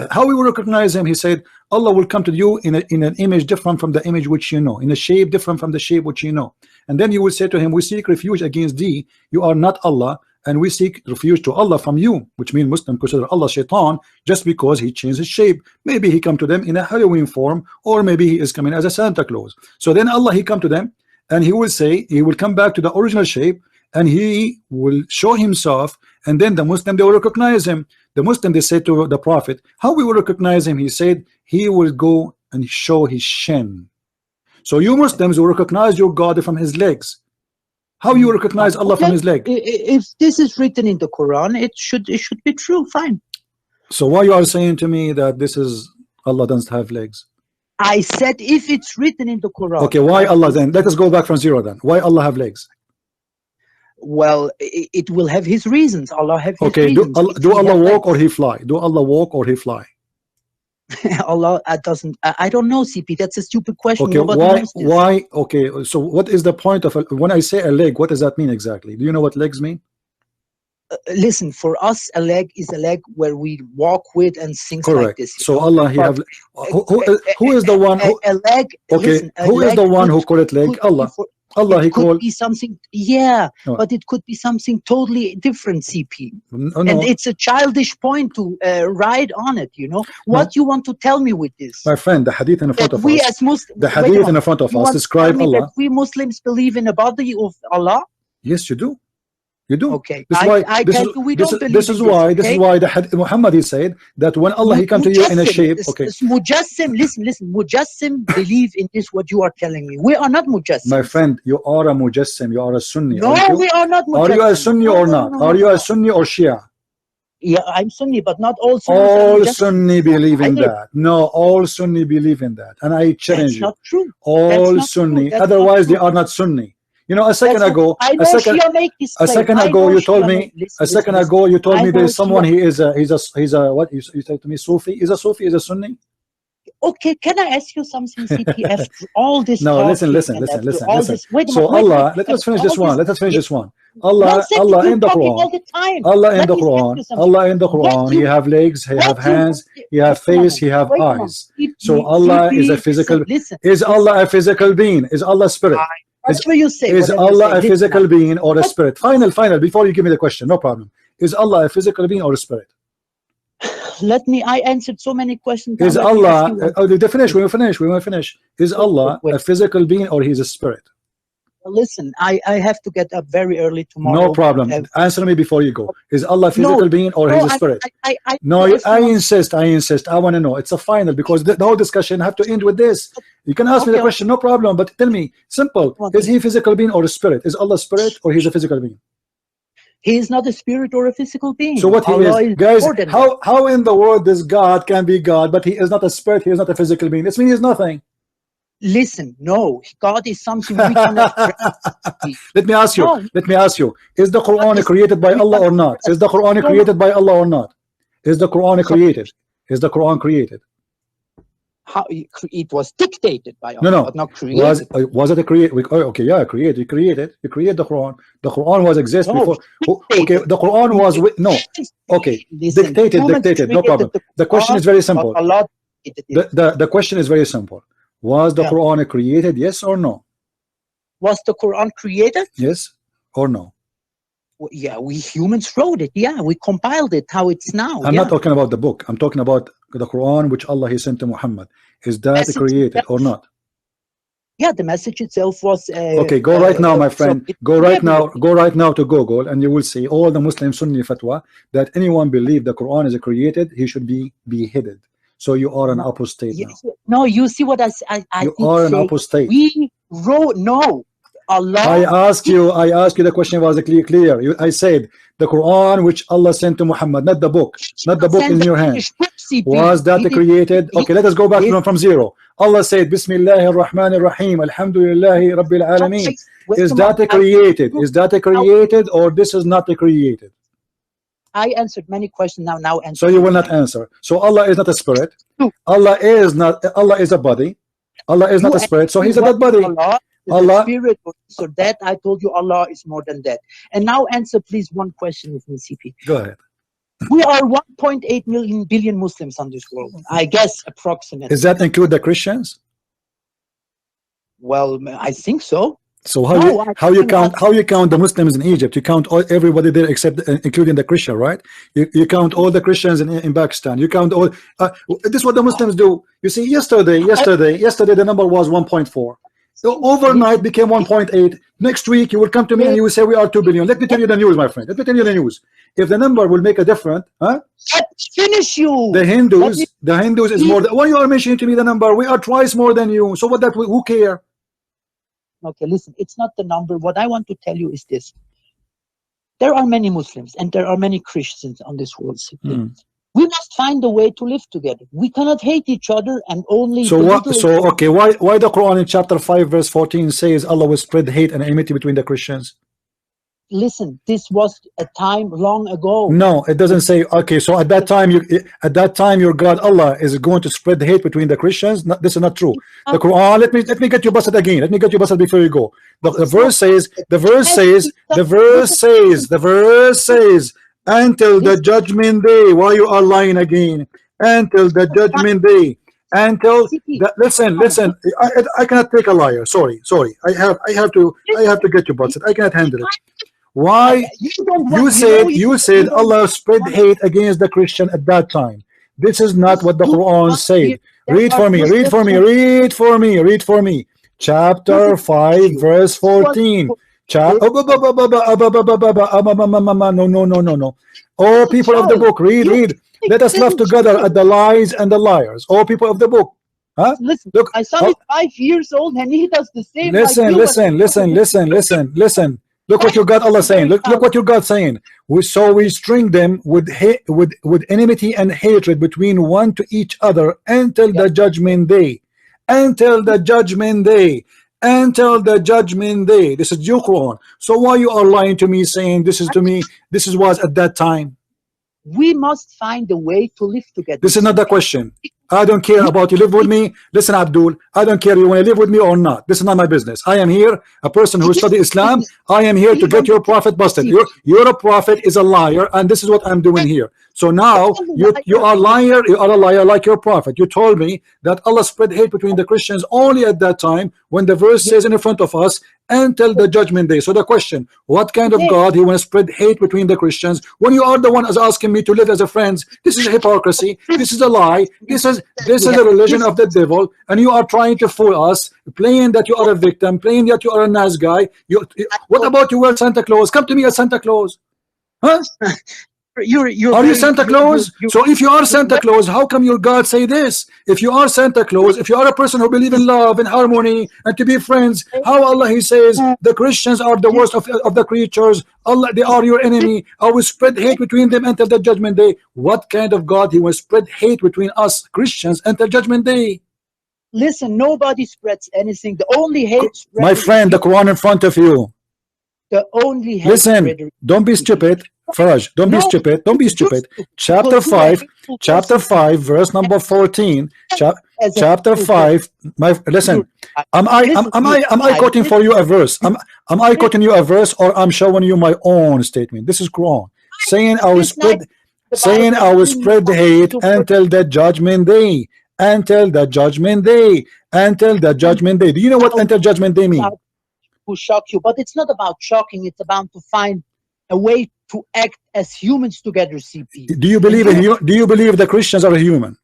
how we will recognize him? He said, Allah will come to you in an image different from the image which you know, in a shape different from the shape which you know. And then you will say to him, we seek refuge against thee, you are not Allah, and we seek refuge to Allah from you, which means Muslim consider Allah shaitan just because he changed his shape. Maybe he come to them in a Halloween form, or maybe he is coming as a Santa Claus. So then Allah, he come to them and he will say, he will come back to the original shape and he will show himself, and then the Muslim, they will recognize him. The Muslim, they said to the Prophet, how we will recognize him? He said, he will go and show his shin. So you Muslims will recognize your God from his legs. How you recognize Allah from his leg? If this is written in the Quran, it should be true. Fine. So why you are saying to me that this is Allah doesn't have legs? I said if it's written in the Quran. Okay, why Allah then? Let us go back from zero then. Why Allah have legs? Well, it will have his reasons. Allah have his reasons. Do Allah walk or he fly? Do Allah walk or he fly? Allah doesn't. I don't know, CP. That's a stupid question. Okay, why? Okay, so what is the point of when I say a leg? What does that mean exactly? Do you know what legs mean? Listen, for us, a leg is a leg where we walk with and things like this. So Allah, he have who is the one? A leg. Okay, listen, who is the one who call it leg? Allah. Allah, he could be something, but it could be something totally different, CP. And it's a childish point to ride on it, you know. What you want to tell me with this? My friend, the Hadith in front of us. As Muslims, the Hadith in front of us describe Allah. That we Muslims believe in the body of Allah? Yes, you do. You do. Okay. This is why the Muhammad, he said that when Allah he come to you in a shape. Okay. Mujassim, listen. Mujassim believe in this. What you are telling me, we are not Mujassim. My friend, you are a Mujassim. You are a Sunni. No, we are not Mujassim. Are you a Sunni or not? Are you a Sunni or Shia? Yeah, I'm Sunni, but not all Sunnis All just Sunni believe in I did. that. No, all Sunni believe in that, and I challenge That's you. not true. All That's not Sunni, true. That's otherwise not they true. are not Sunni. You know, a second That's not, ago, I a know second, Shia make this a claim. second I ago, know you told Shia me. make, listen, A second listen, ago, you told I me there know is someone. Shia. He's a what? You said to me, Sufi. Is a Sufi? Is a Sunni? Okay, can I ask you something, CP? After all this No, talking listen. and after all this, wait a So minute, Allah, let us finish this one. Let us finish this one. Allah, 1 second, Allah you're in the talking Quran. all the time. Allah in Let the me ask Quran. you something. Allah in the What Quran. He you, have legs. He have what you hands. want, He have wait a face. He moment, have wait a moment. eyes. CP, So Allah is a CP, physical. listen, Is Allah a physical being? Is Allah spirit? whatever you say, Is whatever you Allah say, a listen physical now. being or a spirit? Final. Before you give me the question, no problem. Is Allah a physical being or a spirit? Let me, I answered so many questions. Now Is let me ask Allah? you one. Oh, the finish. We will finish. We will finish. Is Allah Wait. a physical being or He's a spirit? Listen, I have to get up very early tomorrow. No problem. Answer me before you go. Is Allah a physical being or He's a spirit? No, I insist. I want to know. It's a final because the whole discussion have to end with this. You can ask me the question, no problem. But tell me, simple. Is He a physical being or a spirit? Is Allah a spirit or He's a physical being? He is not a spirit or a physical being. So what He is, guys? How in the world this God can be God, but He is not a spirit? He is not a physical being. This means He is nothing. Listen, no, God is something we cannot. Let me ask you. No. Let me ask you. Is the Quran created by Allah or not? Is the Quran created by Allah or not? Is the Quran created? Is the Quran created? How it was dictated by Allah, no. But not created. Was it a create? Okay, yeah, created. You created the Quran. The Quran was exist before. Okay, the Quran was no. Okay, listen, dictated. No problem. The question is very simple. The question is very simple. Was the Quran created? Yes or no? Was the Quran created? Yes or no? Yeah, we humans wrote it. Yeah, we compiled it. How it's now. I'm not talking about the book. I'm talking about the Quran which Allah He sent to Muhammad. Is that created or not? Yeah, the message itself was. Okay, go right now, my friend. Go right now to Google, and you will see all the Muslim Sunni fatwa that anyone believe the Quran is created, he should be beheaded. So you are an apostate now. No, you see what I you are an apostate. We wrote no. Allah. I asked you the question was clear. I said the Quran which Allah sent to Muhammad, not the book in your hand. Was that created? Okay, let us go back from zero. Allah said Bismillahir Rahmanir Rahim, Alhamdulillahi Rabbil Alameen. Is that created? Is that created or this is not created? I answered many questions now answer. So you will not answer. So Allah is not a spirit. Allah is a body. Allah is not a spirit. So He's a dead body. Allah spirit. So that I told you Allah is more than that. And now answer please one question with me, CP. Go ahead. We are 1.8 billion Muslims on this world. I guess approximately. Does that include the Christians? Well, I think so. So how you count the Muslims in Egypt? You count everybody there except including the Christian, right? You count all the Christians in Pakistan. You count all. This is what the Muslims do. You see, yesterday the number was 1.4. So overnight became 1.8. Next week you will come to me and you will say we are 2 billion. Let me tell you the news, my friend. Let me tell you the news. If the number will make a difference, finish you. The Hindus is more. Why you are mentioning to me the number? We are twice more than you. So what that? Who care? Okay, listen, it's not the number. What I want to tell you is this. There are many Muslims and there are many Christians on this world. We must find a way to live together. We cannot hate each other and only. So what? So okay, why the Quran in chapter 5 verse 14 says Allah will spread hate and enmity between the Christians? Listen, this was a time long ago. No, it doesn't say. Okay, so at that time your God Allah is going to spread hate between the Christians. No, this is not true. The Quran. Let me get you busted again. Let me get you busted before you go. The verse says until the judgment day. Why you are lying again? Until the judgment day. Listen. I cannot take a liar. Sorry. I have to get you busted. I cannot handle it. Why you said Allah spread hate against the Christian at that time? This is not what the Quran said. Read for me. Chapter 5 verse 14. No. Oh, people of the book, read. Let us laugh together at the lies and the liars. Oh, people of the book. Listen, look, my son is 5 years old and he does the same. Listen. Look what you got Allah saying. Look what you got saying. So we string them with with enmity and hatred between one to each other until the judgment day. Until the judgment day. Until the judgment day. This is your Quran. So why you are lying to me, saying this is to me, this is was at that time? We must find a way to live together. This is not the question. I don't care about you live with me. Listen, Abdul, I don't care you want to live with me or not. This is not my business. I am here, a person who studies Islam. I am here to get your prophet busted. Your prophet is a liar, and this is what I'm doing here. So now you are liar. You are a liar like your prophet. You told me that Allah spread hate between the Christians only at that time when the verse says in front of us until the judgment day. So the question, what kind of God he want to spread hate between the Christians when you are the one as asking me to live as a friends? This is hypocrisy. This is a lie. This is a religion of the devil, and you are trying to fool us, playing that you are a victim, playing that you are a nice guy. What about you wear Santa Claus? Come to me as Santa Claus, huh? Are you Santa Claus? So if you are Santa Claus, how come your God say this? If you are Santa Claus, if you are a person who believe in love and harmony and to be friends, how Allah he says the Christians are the worst of the creatures, Allah they are your enemy, I will spread hate between them until the judgment day. What kind of God he will spread hate between us Christians until judgment day? Listen, nobody spreads anything. The only hate, my friend, the Quran in front of you. The only hate. Listen, don't be stupid. Faraj, don't be stupid. Don't be stupid. Chapter 5, verse number 14. Chapter 5. Listen. Am I quoting for you a verse? Am I quoting you a verse, or I'm showing you my own statement? This is Quran saying I will spread the hate until the judgment day. Until the judgment day. Until the judgment day. Do you know what until judgment day means? To shock you, but it's not about shocking. It's about to find a way to act as humans together. CP. Do you believe the Christians are human?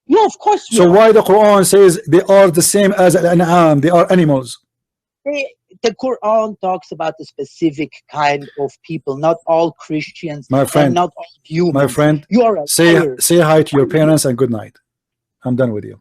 Yeah, of course. So why the Quran says they are the same as an an'am? They are animals. The Quran talks about a specific kind of people, not all Christians. My friend, and not all humans. My friend, you are say hi to your parents and good night. I'm done with you.